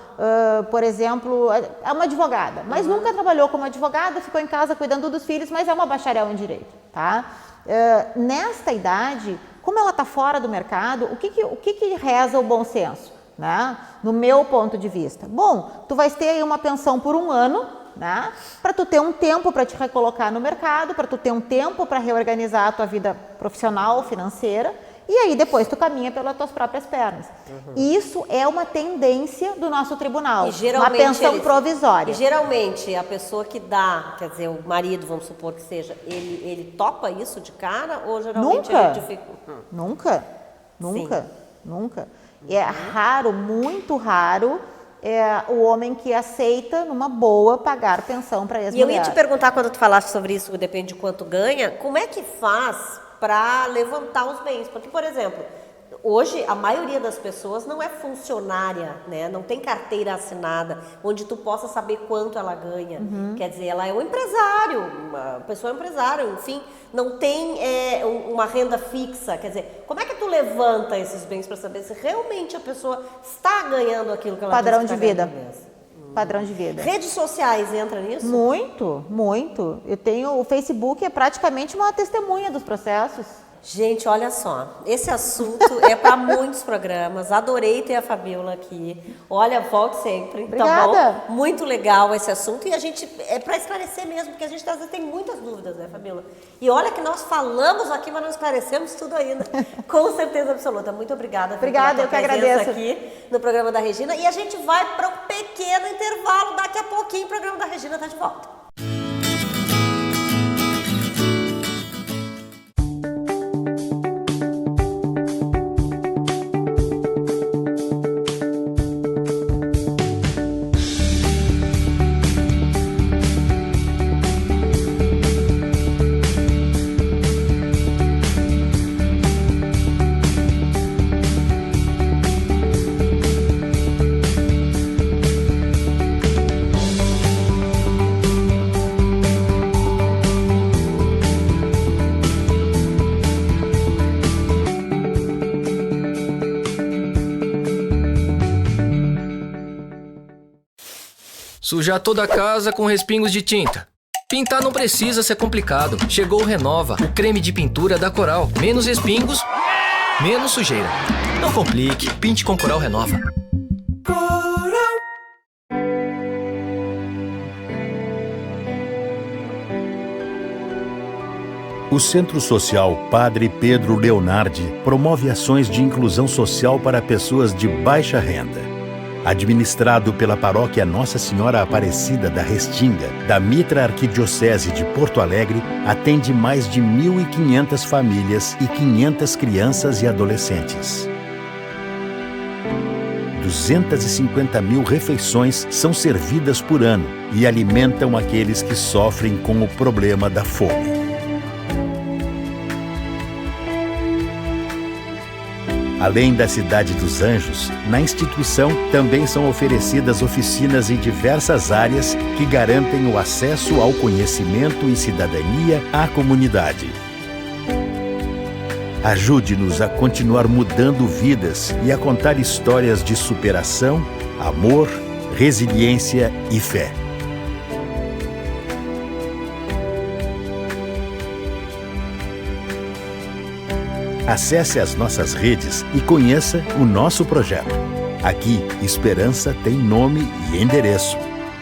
por exemplo, é uma advogada, mas nunca trabalhou como advogada, ficou em casa cuidando dos filhos, mas é uma bacharel em direito, tá? Nesta idade, como ela está fora do mercado, o que reza o bom senso, né? No meu ponto de vista. Bom, tu vais ter aí uma pensão por 1 ano, né? Para tu ter um tempo para te recolocar no mercado, para tu ter um tempo para reorganizar a tua vida profissional, financeira. E aí depois tu caminha pelas tuas próprias pernas. Isso é uma tendência do nosso tribunal, uma pensão provisória. E geralmente a pessoa que dá, quer dizer, o marido, vamos supor que seja, ele topa isso de cara ou geralmente ele dificulta? Nunca. É raro, muito raro, o homem que aceita numa boa pagar pensão para ex-mulher. E eu ia te perguntar, quando tu falaste sobre isso, depende de quanto ganha, como é que faz para levantar os bens? Porque, por exemplo, hoje a maioria das pessoas não é funcionária, né? Não tem carteira assinada, onde tu possa saber quanto ela ganha. Quer dizer, ela é um empresário, uma pessoa empresária, enfim, não tem uma renda fixa. Quer dizer, como é que tu levanta esses bens para saber se realmente a pessoa está ganhando aquilo que ela Padrão diz que de vida. Padrão de vida. Redes sociais entra nisso? Muito. Eu tenho, o Facebook é praticamente uma testemunha dos processos. Gente, olha só, esse assunto é para muitos programas. Adorei ter a Fabíola aqui. Olha, volte sempre. Obrigada. Tá bom? Muito legal esse assunto. E a gente, é para esclarecer mesmo, porque a gente às vezes tem muitas dúvidas, né, Fabíola? E olha que nós falamos aqui, mas não esclarecemos tudo ainda. Com certeza absoluta. Muito obrigada. Obrigada, eu que agradeço. Aqui no programa da Regina. E a gente vai para um pequeno intervalo. Daqui a pouquinho o programa da Regina está de volta. Sujar toda a casa com respingos de tinta. Pintar não precisa ser complicado. Chegou o Renova, o creme de pintura da Coral. Menos respingos, menos sujeira. Não complique, pinte com Coral Renova. O Centro Social Padre Pedro Leonardi promove ações de inclusão social para pessoas de baixa renda. Administrado pela Paróquia Nossa Senhora Aparecida da Restinga, da Mitra Arquidiocese de Porto Alegre, atende mais de 1.500 famílias e 500 crianças e adolescentes. 250 mil refeições são servidas por ano e alimentam aqueles que sofrem com o problema da fome. Além da Cidade dos Anjos, na instituição também são oferecidas oficinas em diversas áreas que garantem o acesso ao conhecimento e cidadania à comunidade. Ajude-nos a continuar mudando vidas e a contar histórias de superação, amor, resiliência e fé. Acesse as nossas redes e conheça o nosso projeto. Aqui, esperança tem nome e endereço.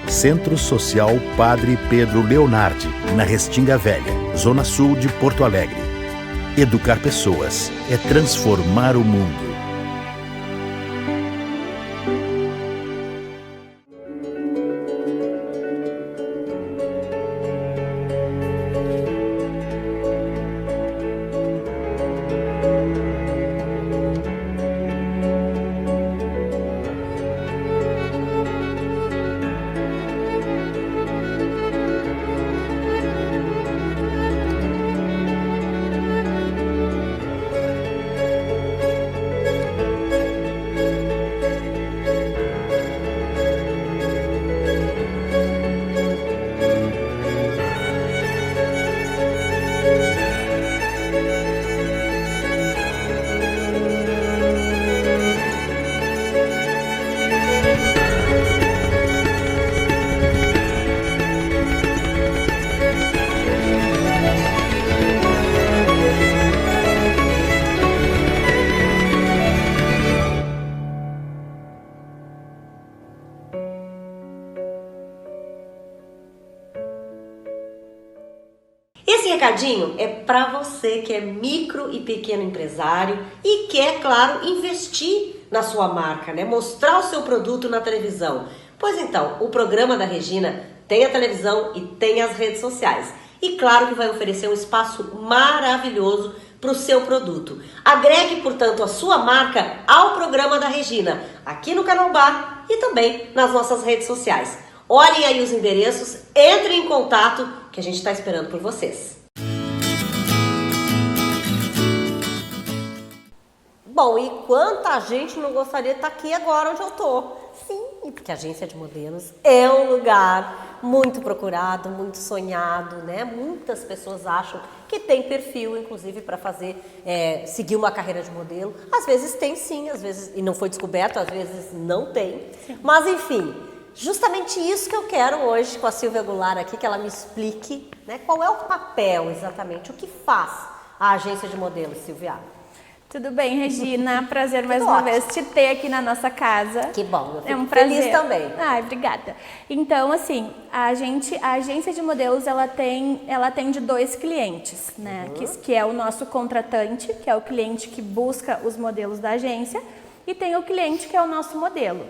Centro Social Padre Pedro Leonardi, na Restinga Velha, Zona Sul de Porto Alegre. Educar pessoas é transformar o mundo. Esse recadinho é para você que é micro e pequeno empresário e quer, claro, investir na sua marca, né? Mostrar o seu produto na televisão. Pois então, o programa da Regina tem a televisão e tem as redes sociais. E claro que vai oferecer um espaço maravilhoso para o seu produto. Agregue, portanto, a sua marca ao programa da Regina, aqui no Canal Bar e também nas nossas redes sociais. Olhem aí os endereços, entrem em contato, que a gente está esperando por vocês. Bom, e quanta gente não gostaria de estar aqui agora onde eu tô? Sim, porque a agência de modelos é um lugar muito procurado, muito sonhado, né? Muitas pessoas acham que tem perfil, inclusive, para fazer, seguir uma carreira de modelo. Às vezes tem sim, às vezes, e não foi descoberto, às vezes não tem. Sim. Mas enfim, justamente isso que eu quero hoje com a Silvia Goulart aqui, que ela me explique, né, qual é o papel exatamente, o que faz a agência de modelos, Silvia? Tudo bem, Regina? Prazer mais uma vez te ter aqui na nossa casa. Que bom, eu fico é um prazer. Feliz também. Ai, obrigada. Então, assim, a agência de modelos, ela atende dois clientes, né? Que é o nosso contratante, que é o cliente que busca os modelos da agência, e tem o cliente que é o nosso modelo.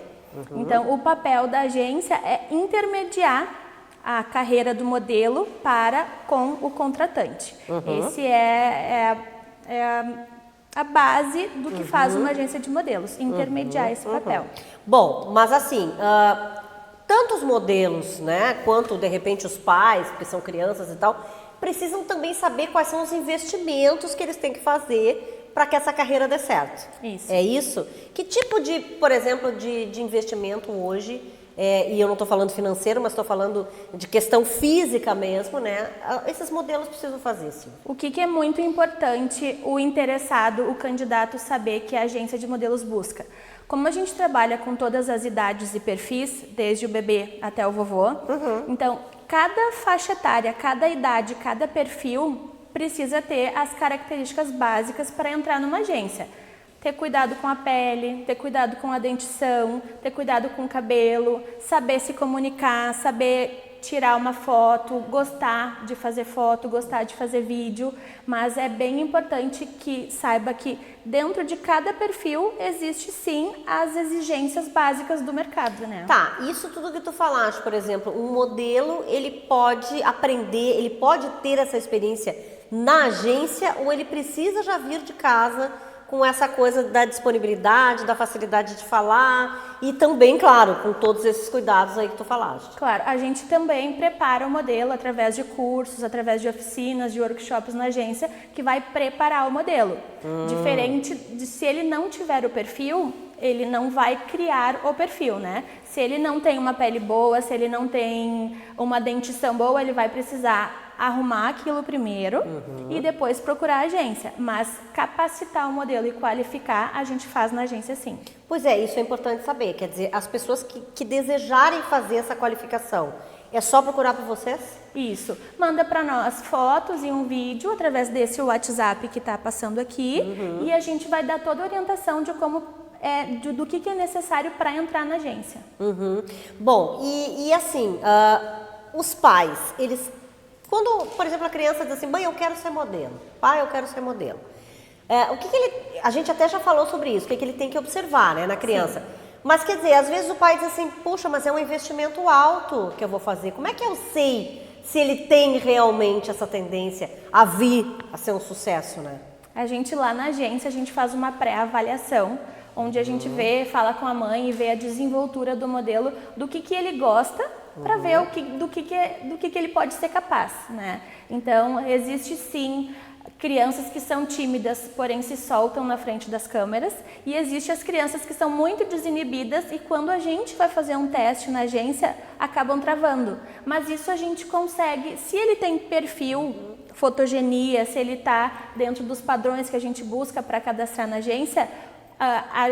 Então, o papel da agência é intermediar a carreira do modelo com o contratante. Esse é a base do que faz uma agência de modelos, intermediar esse papel. Bom, mas assim, tanto os modelos, né, quanto de repente os pais, que são crianças e tal, precisam também saber quais são os investimentos que eles têm que fazer para que essa carreira dê certo. Isso. É isso? Que tipo de, por exemplo, de investimento hoje, e eu não estou falando financeiro, mas estou falando de questão física mesmo, né? Esses modelos precisam fazer, sim. O que é muito importante o interessado, o candidato, saber que a agência de modelos busca? Como a gente trabalha com todas as idades e perfis, desde o bebê até o vovô, então cada faixa etária, cada idade, cada perfil precisa ter as características básicas para entrar numa agência. Ter cuidado com a pele, ter cuidado com a dentição, ter cuidado com o cabelo, saber se comunicar, saber tirar uma foto, gostar de fazer foto, gostar de fazer vídeo, mas é bem importante que saiba que dentro de cada perfil existe sim as exigências básicas do mercado, né? Tá, isso tudo que tu falaste, por exemplo, um modelo, ele pode aprender, ele pode ter essa experiência na agência ou ele precisa já vir de casa com essa coisa da disponibilidade, da facilidade de falar e também, claro, com todos esses cuidados aí que tu falaste. Claro, a gente também prepara o modelo através de cursos, através de oficinas, de workshops na agência, que vai preparar o modelo. Diferente de se ele não tiver o perfil, ele não vai criar o perfil, né? Se ele não tem uma pele boa, se ele não tem uma dentição boa, ele vai precisar arrumar aquilo primeiro e depois procurar a agência. Mas capacitar o modelo e qualificar, a gente faz na agência sim. Pois é, isso é importante saber. Quer dizer, as pessoas que desejarem fazer essa qualificação, é só procurar por vocês? Isso. Manda para nós fotos e um vídeo através desse WhatsApp que está passando aqui e a gente vai dar toda a orientação de como do que é necessário para entrar na agência. Bom, e assim, os pais, eles... Quando, por exemplo, a criança diz assim, mãe, eu quero ser modelo, pai, eu quero ser modelo. O que ele... A gente até já falou sobre isso, o que ele tem que observar, né, na criança. Sim. Mas, quer dizer, às vezes o pai diz assim, puxa, mas é um investimento alto que eu vou fazer. Como é que eu sei se ele tem realmente essa tendência a vir a ser um sucesso, né? A gente lá na agência, a gente faz uma pré-avaliação, onde a gente vê, fala com a mãe e vê a desenvoltura do modelo, do que ele gosta, para ver do que ele pode ser capaz, né? Então, existe sim crianças que são tímidas, porém se soltam na frente das câmeras, e existe as crianças que são muito desinibidas e quando a gente vai fazer um teste na agência, acabam travando. Mas isso a gente consegue, se ele tem perfil, fotogenia, se ele está dentro dos padrões que a gente busca para cadastrar na agência,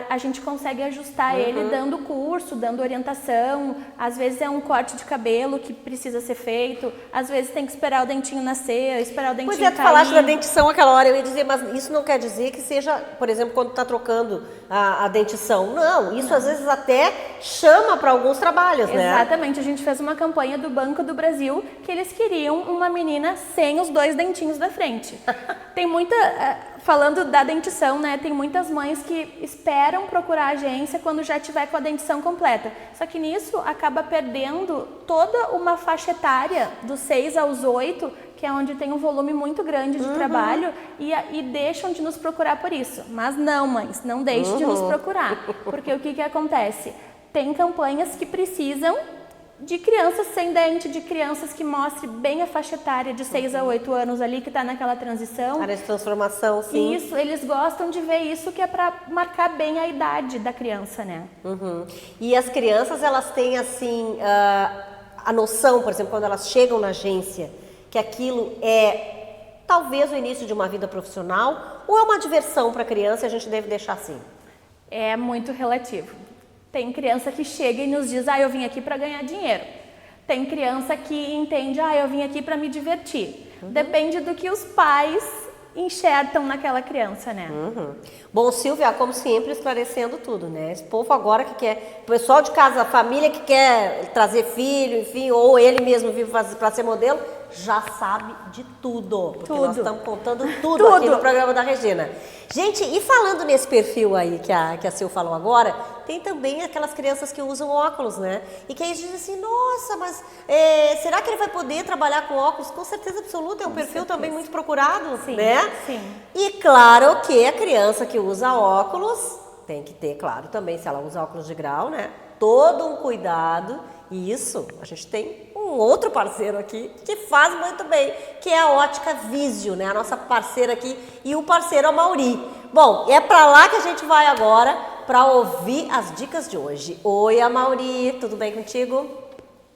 a gente consegue ajustar ele dando curso, dando orientação. Às vezes é um corte de cabelo que precisa ser feito, às vezes tem que esperar o dentinho nascer, esperar o dentinho cair. Pois é, tu falaste da dentição aquela hora, eu ia dizer, mas isso não quer dizer que seja, por exemplo, quando tu tá trocando a dentição. Não, isso às vezes até chama para alguns trabalhos, né? Exatamente, a gente fez uma campanha do Banco do Brasil que eles queriam uma menina sem os 2 dentinhos da frente. Tem muita... Falando da dentição, né, tem muitas mães que esperam procurar a agência quando já tiver com a dentição completa. Só que nisso acaba perdendo toda uma faixa etária dos 6 aos 8, que é onde tem um volume muito grande de trabalho e deixam de nos procurar por isso. Mas não, mães, não deixem de nos procurar, porque o que acontece? Tem campanhas que precisam de crianças sem dente, de crianças que mostrem bem a faixa etária de 6 a 8 anos ali, que está naquela transição. Área de transformação, sim. Isso, eles gostam de ver isso, que é para marcar bem a idade da criança, né? E as crianças, elas têm, assim, a noção, por exemplo, quando elas chegam na agência, que aquilo é talvez o início de uma vida profissional, ou é uma diversão para a criança e a gente deve deixar assim? É muito relativo. Tem criança que chega e nos diz, eu vim aqui para ganhar dinheiro. Tem criança que entende, eu vim aqui para me divertir. Depende do que os pais enxertam naquela criança, né? Bom, Silvia, como sempre, esclarecendo tudo, né? Esse povo agora que quer, o pessoal de casa, a família que quer trazer filho, enfim, ou ele mesmo vive para ser modelo, já sabe de tudo. Porque nós estamos contando tudo aqui no programa da Regina. Gente, e falando nesse perfil aí que a Sil falou agora, tem também aquelas crianças que usam óculos, né? E que aí dizem assim, nossa, mas será que ele vai poder trabalhar com óculos? Com certeza absoluta, é um perfil também muito procurado, né? Sim. E claro que a criança que usa óculos tem que ter, claro, também, se ela usa óculos de grau, né? Todo um cuidado. E isso, a gente tem um outro parceiro aqui que faz muito bem, que é a Ótica Visio, né? A nossa parceira aqui e o parceiro Amauri. Bom, é para lá que a gente vai agora para ouvir as dicas de hoje. Oi, Amauri, tudo bem contigo?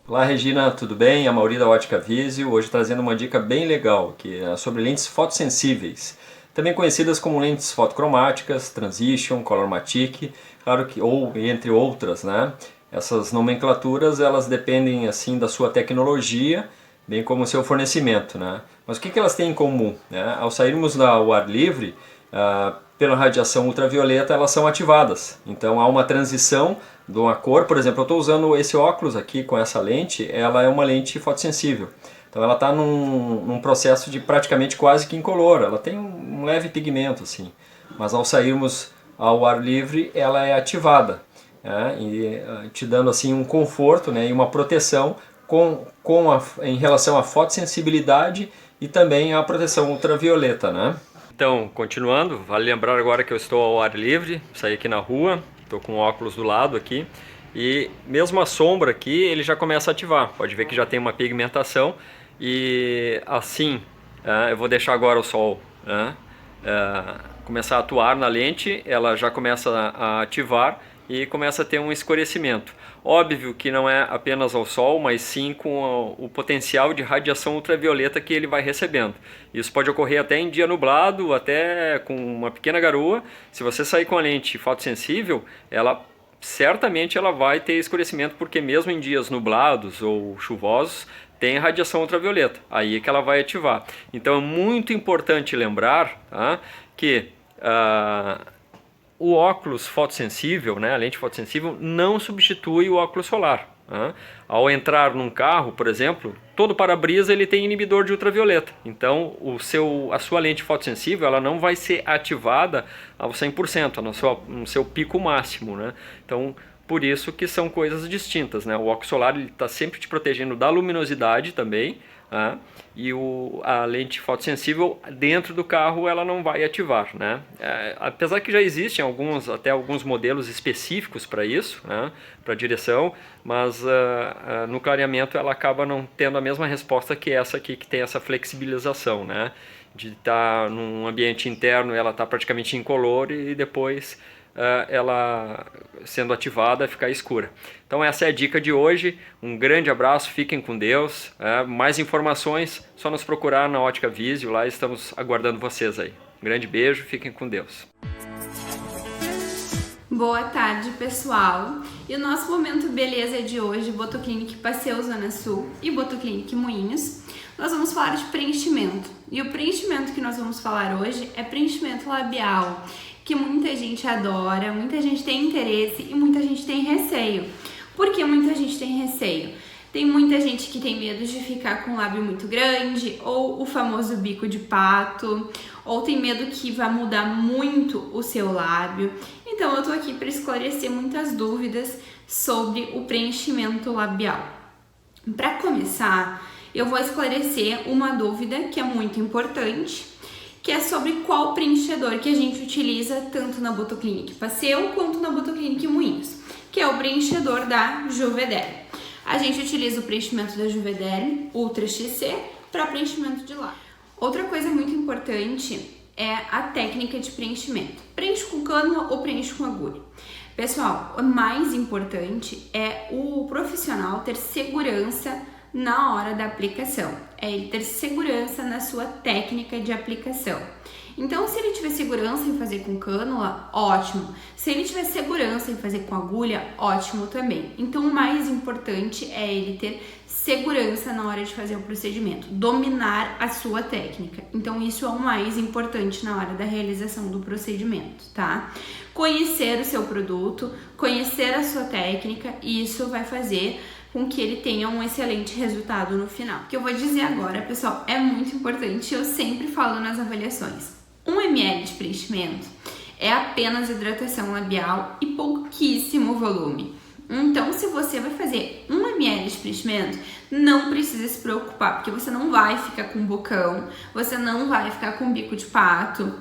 Olá, Regina, tudo bem? Amauri da Ótica Visio, hoje trazendo uma dica bem legal, que é sobre lentes fotossensíveis, também conhecidas como lentes fotocromáticas, Transition, Colormatic, claro que, ou entre outras, né? Essas nomenclaturas, elas dependem assim da sua tecnologia, bem como o seu fornecimento, né? Mas o que elas têm em comum, né? Ao sairmos ao ar livre, pela radiação ultravioleta, elas são ativadas. Então há uma transição de uma cor, por exemplo, eu estou usando esse óculos aqui com essa lente, ela é uma lente fotossensível. Então ela está num processo de praticamente quase que incolor, ela tem um leve pigmento assim. Mas ao sairmos ao ar livre, ela é ativada. E te dando assim um conforto, né, e uma proteção em relação à fotossensibilidade e também à proteção ultravioleta, né? Então, continuando, vale lembrar agora que eu estou ao ar livre, saí aqui na rua, estou com óculos do lado aqui, e mesmo a sombra aqui ele já começa a ativar, pode ver que já tem uma pigmentação, e assim, eu vou deixar agora o sol começar a atuar na lente, ela já começa a ativar e começa a ter um escurecimento. Óbvio que não é apenas ao sol, mas sim com o potencial de radiação ultravioleta que ele vai recebendo. Isso pode ocorrer até em dia nublado, até com uma pequena garoa. Se você sair com a lente fotossensível, certamente ela vai ter escurecimento, porque mesmo em dias nublados ou chuvosos, tem radiação ultravioleta. Aí é que ela vai ativar. Então é muito importante lembrar que o óculos fotossensível, a lente fotossensível, não substitui o óculos solar. Ao entrar num carro, por exemplo, todo para-brisa ele tem inibidor de ultravioleta. Então a sua lente fotossensível ela não vai ser ativada ao 100%, no seu pico máximo. Então, por isso que são coisas distintas. O óculos solar está sempre te protegendo da luminosidade também, e a lente fotossensível dentro do carro ela não vai ativar. Apesar que já existem até alguns modelos específicos para isso, para direção, mas no clareamento ela acaba não tendo a mesma resposta que essa aqui, que tem essa flexibilização, de estar num ambiente interno ela está praticamente incolor e depois ela sendo ativada ficar escura. Então essa é a dica de hoje. Um grande abraço, fiquem com Deus. Mais informações, só nos procurar na Ótica Visio, lá estamos aguardando vocês aí. Um grande beijo, fiquem com Deus. Boa tarde, pessoal. E o nosso momento beleza de hoje, Botoclinic Passeio Zona Sul e Botoclinic Moinhos, nós vamos falar de preenchimento. E o preenchimento que nós vamos falar hoje é preenchimento labial, que muita gente adora, muita gente tem interesse e muita gente tem receio. Por que muita gente tem receio? Tem muita gente que tem medo de ficar com o lábio muito grande, ou o famoso bico de pato, ou tem medo que vai mudar muito o seu lábio. Então eu tô aqui para esclarecer muitas dúvidas sobre o preenchimento labial. Para começar, eu vou esclarecer uma dúvida que é muito importante, que é sobre qual preenchedor que a gente utiliza tanto na Botoclinic Passeio quanto na Botoclinic Moinhos, que é o preenchedor da Juvederm. A gente utiliza o preenchimento da Juvederm Ultra XC para preenchimento de lábio. Outra coisa muito importante é a técnica de preenchimento. Preenche com cânula ou preenche com agulha. Pessoal, o mais importante é o profissional ter segurança na hora da aplicação, é ele ter segurança na sua técnica de aplicação. Então, se ele tiver segurança em fazer com cânula, ótimo. Se ele tiver segurança em fazer com agulha, ótimo também. Então, o mais importante é ele ter segurança na hora de fazer o procedimento, dominar a sua técnica. Então, isso é o mais importante na hora da realização do procedimento, tá? Conhecer o seu produto, conhecer a sua técnica, e isso vai fazer com que ele tenha um excelente resultado no final. O que eu vou dizer agora, pessoal, é muito importante, eu sempre falo nas avaliações. 1 ml de preenchimento é apenas hidratação labial e pouquíssimo volume. Então, se você vai fazer 1 ml de preenchimento, não precisa se preocupar, porque você não vai ficar com bocão, você não vai ficar com bico de pato,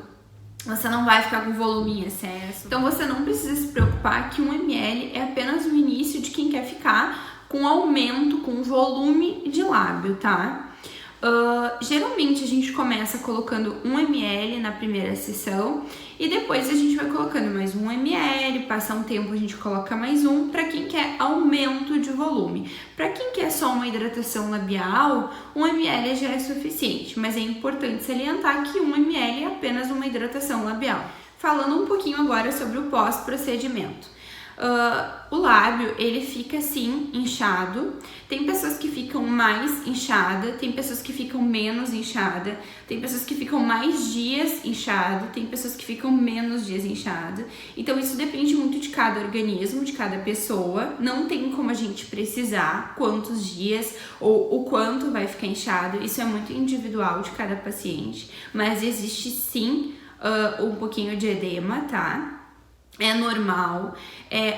você não vai ficar com volume em excesso. Então, você não precisa se preocupar que 1 ml é apenas o início de quem quer ficar com aumento, com volume de lábio, tá? Geralmente a gente começa colocando 1 ml na primeira sessão e depois a gente vai colocando mais 1 ml, passa um tempo a gente coloca mais um, para quem quer aumento de volume. Para quem quer só uma hidratação labial, 1 ml já é suficiente, mas é importante salientar que 1 ml é apenas uma hidratação labial. Falando um pouquinho agora sobre o pós-procedimento. O lábio, ele fica assim, inchado. Tem pessoas que ficam mais inchada, tem pessoas que ficam menos inchada, tem pessoas que ficam mais dias inchado, tem pessoas que ficam menos dias inchado. Então isso depende muito de cada organismo, de cada pessoa. Não tem como a gente precisar quantos dias ou o quanto vai ficar inchado. Isso é muito individual de cada paciente, mas existe sim um pouquinho de edema, tá? é normal,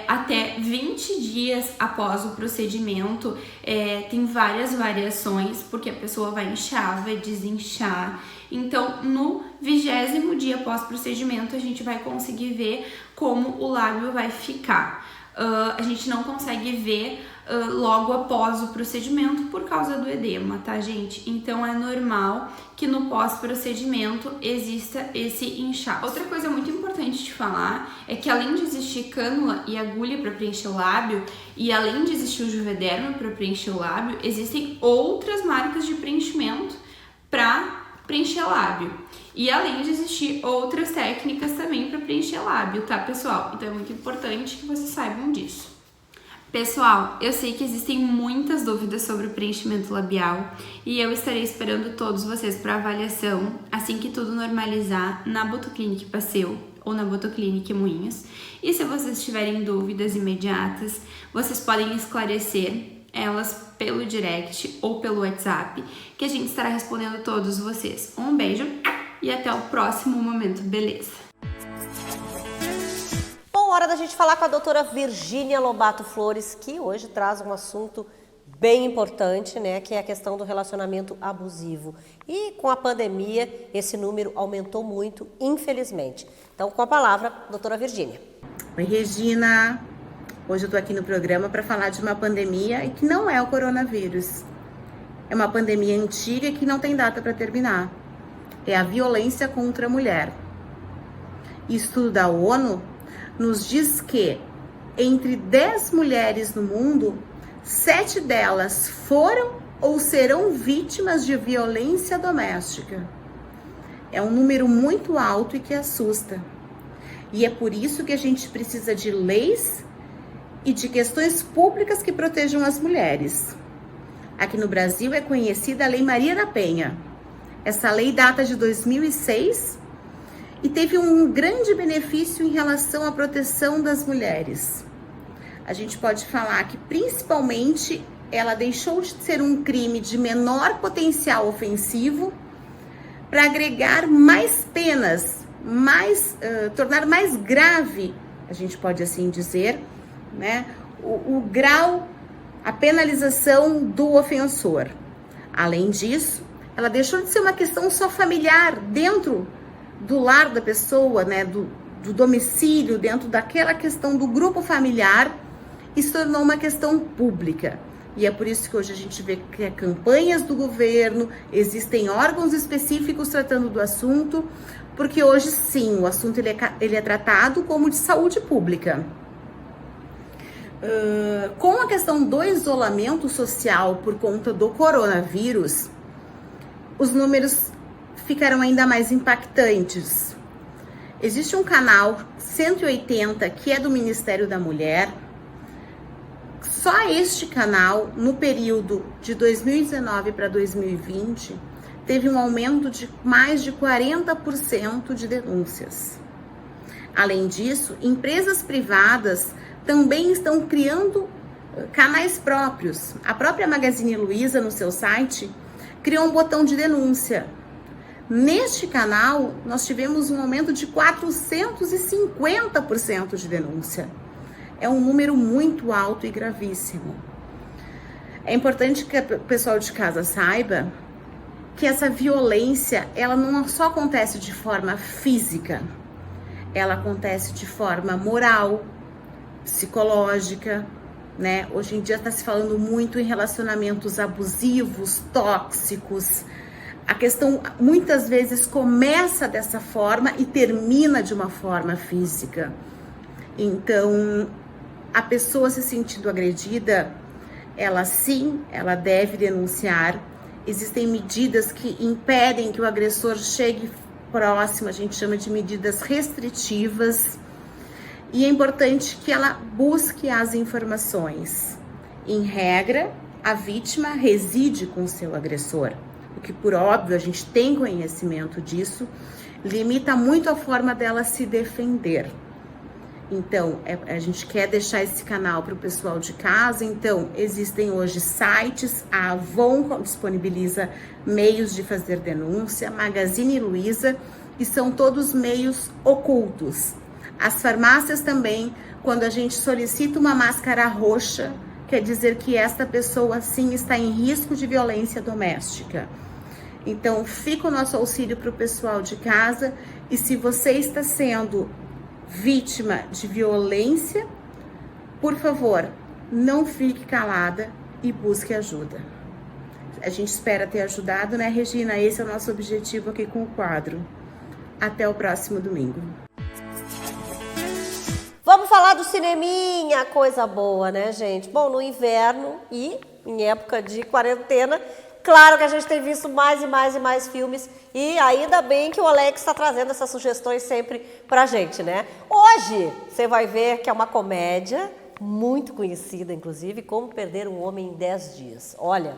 até 20 dias após o procedimento, tem várias variações, porque a pessoa vai inchar, vai desinchar. Então, no 20º dia após o procedimento, a gente vai conseguir ver como o lábio vai ficar. A gente não consegue ver logo após o procedimento por causa do edema, tá, gente? Então é normal que no pós-procedimento exista esse inchaço. Outra coisa muito importante de falar é que além de existir cânula e agulha para preencher o lábio, e além de existir o Juvederm para preencher o lábio, existem outras marcas de preenchimento para preencher lábio. E além de existir outras técnicas também para preencher lábio, tá, pessoal? Então é muito importante que vocês saibam disso. Pessoal, eu sei que existem muitas dúvidas sobre o preenchimento labial e eu estarei esperando todos vocês para avaliação assim que tudo normalizar na Botoclinic Passeu ou na Botoclinic Moinhos. E se vocês tiverem dúvidas imediatas, vocês podem esclarecer elas pelo direct ou pelo WhatsApp, que a gente estará respondendo todos vocês. Um beijo e até o próximo Momento Beleza. Bom, hora da gente falar com a doutora Virgínia Lobato Flores, que hoje traz um assunto bem importante, né, que é a questão do relacionamento abusivo. E com a pandemia, esse número aumentou muito, infelizmente. Então, com a palavra, doutora Virgínia. Oi, Regina. Hoje eu tô aqui no programa para falar de uma pandemia e que não é o coronavírus. É uma pandemia antiga que não tem data para terminar. É a violência contra a mulher. Estudo da ONU nos diz que entre 10 mulheres no mundo, 7 delas foram ou serão vítimas de violência doméstica. É um número muito alto e que assusta. E é por isso que a gente precisa de leis e de questões públicas que protejam as mulheres. Aqui no Brasil é conhecida a Lei Maria da Penha. Essa lei data de 2006 e teve um grande benefício em relação à proteção das mulheres. A gente pode falar que, principalmente, ela deixou de ser um crime de menor potencial ofensivo para agregar mais penas, tornar mais grave, a gente pode assim dizer, né, o grau, a penalização do ofensor. Além disso, ela deixou de ser uma questão só familiar, dentro do lar da pessoa, né, do domicílio, dentro daquela questão do grupo familiar, e se tornou uma questão pública. E é por isso que hoje a gente vê que campanhas do governo, existem órgãos específicos tratando do assunto, porque hoje sim, o assunto ele é tratado como de saúde pública. Com a questão do isolamento social por conta do coronavírus, os números ficaram ainda mais impactantes. Existe um canal 180 que é do Ministério da Mulher. Só este canal, no período de 2019 para 2020, teve um aumento de mais de 40% de denúncias. Além disso, empresas privadas também estão criando canais próprios. A própria Magazine Luiza, no seu site, criou um botão de denúncia. Neste canal, nós tivemos um aumento de 450% de denúncia. É um número muito alto e gravíssimo. É importante que o pessoal de casa saiba que essa violência, ela não só acontece de forma física, ela acontece de forma moral, psicológica, né? Hoje em dia está se falando muito em relacionamentos abusivos, tóxicos. A questão muitas vezes começa dessa forma e termina de uma forma física. Então, a pessoa se sentindo agredida, ela deve denunciar. Existem medidas que impedem que o agressor chegue próximo, a gente chama de medidas restritivas. E é importante que ela busque as informações. Em regra, a vítima reside com o seu agressor, o que, por óbvio, a gente tem conhecimento disso, limita muito a forma dela se defender. Então, a gente quer deixar esse canal para o pessoal de casa. Então, existem hoje sites, a Avon disponibiliza meios de fazer denúncia, Magazine Luiza, e são todos meios ocultos. As farmácias também, quando a gente solicita uma máscara roxa, quer dizer que esta pessoa sim está em risco de violência doméstica. Então, fica o nosso auxílio para o pessoal de casa, e se você está sendo vítima de violência, por favor, não fique calada e busque ajuda. A gente espera ter ajudado, né, Regina? Esse é o nosso objetivo aqui com o quadro. Até o próximo domingo. Vamos falar do cineminha, coisa boa, né, gente? Bom, no inverno e em época de quarentena, claro que a gente tem visto mais e mais e mais filmes, e ainda bem que o Alex está trazendo essas sugestões sempre pra gente, né? Hoje você vai ver que é uma comédia muito conhecida, inclusive, Como Perder um Homem em 10 Dias. Olha,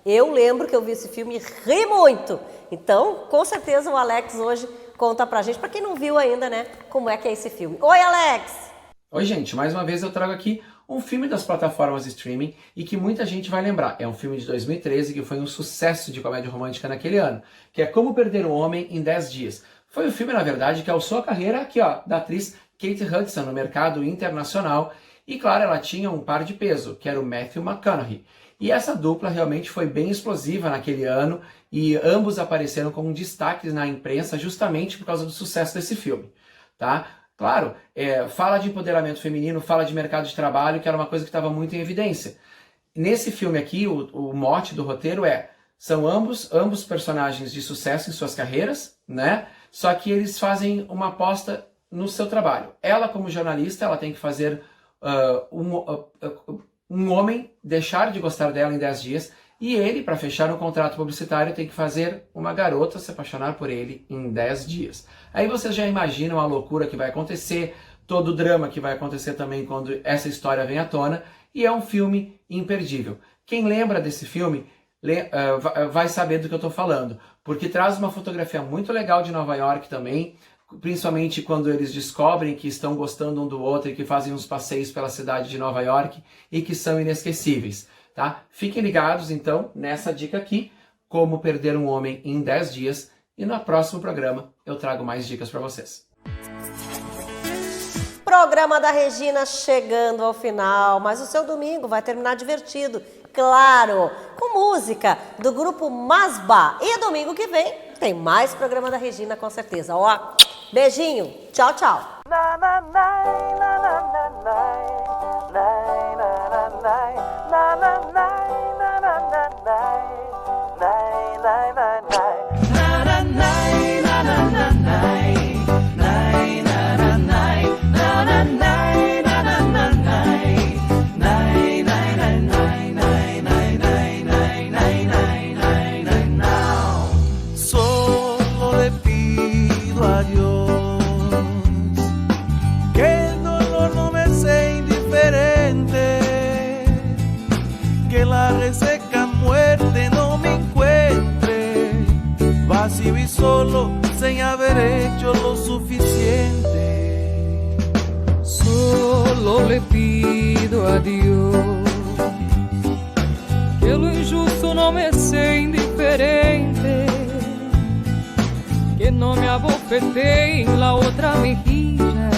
eu lembro que eu vi esse filme e ri muito. Então, com certeza o Alex hoje conta pra gente, pra quem não viu ainda, né, como é que é esse filme. Oi, Alex! Oi, gente, mais uma vez eu trago aqui um filme das plataformas de streaming e que muita gente vai lembrar. É um filme de 2013 que foi um sucesso de comédia romântica naquele ano, que é Como Perder um Homem em 10 Dias. Foi o filme, na verdade, que alçou a carreira aqui, ó, da atriz Kate Hudson no mercado internacional. E, claro, ela tinha um par de peso, que era o Matthew McConaughey. E essa dupla realmente foi bem explosiva naquele ano e ambos apareceram como destaques na imprensa justamente por causa do sucesso desse filme, tá? Claro, fala de empoderamento feminino, fala de mercado de trabalho, que era uma coisa que estava muito em evidência. Nesse filme aqui, o mote do roteiro são ambos personagens de sucesso em suas carreiras, né? Só que eles fazem uma aposta no seu trabalho. Ela, como jornalista, ela tem que fazer um homem deixar de gostar dela em 10 dias, e ele, para fechar um contrato publicitário, tem que fazer uma garota se apaixonar por ele em 10 dias. Aí vocês já imaginam a loucura que vai acontecer, todo o drama que vai acontecer também quando essa história vem à tona, e é um filme imperdível. Quem lembra desse filme vai saber do que eu estou falando, porque traz uma fotografia muito legal de Nova York também, principalmente quando eles descobrem que estão gostando um do outro e que fazem uns passeios pela cidade de Nova York e que são inesquecíveis, tá? Fiquem ligados, então, nessa dica aqui, Como Perder um Homem em 10 Dias, e no próximo programa eu trago mais dicas para vocês. Programa da Regina chegando ao final, mas o seu domingo vai terminar divertido, claro, com música do grupo Masba. E domingo que vem tem mais programa da Regina, com certeza. Ó, beijinho, tchau, tchau. Y solo sin haber hecho lo suficiente. Solo le pido a Dios que lo injusto no me sea indiferente, que no me abofetee en la otra mejilla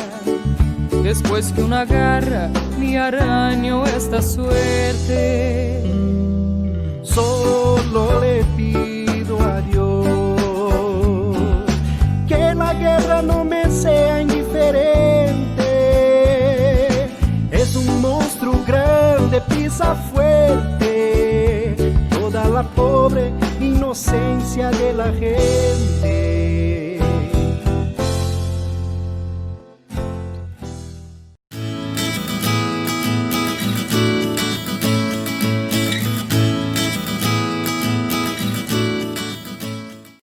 después que una garra me arañó esta suerte. Solo le pido a Dios que la guerra no me sea indiferente. Es un monstruo grande, pisa fuerte toda la pobre inocencia de la gente.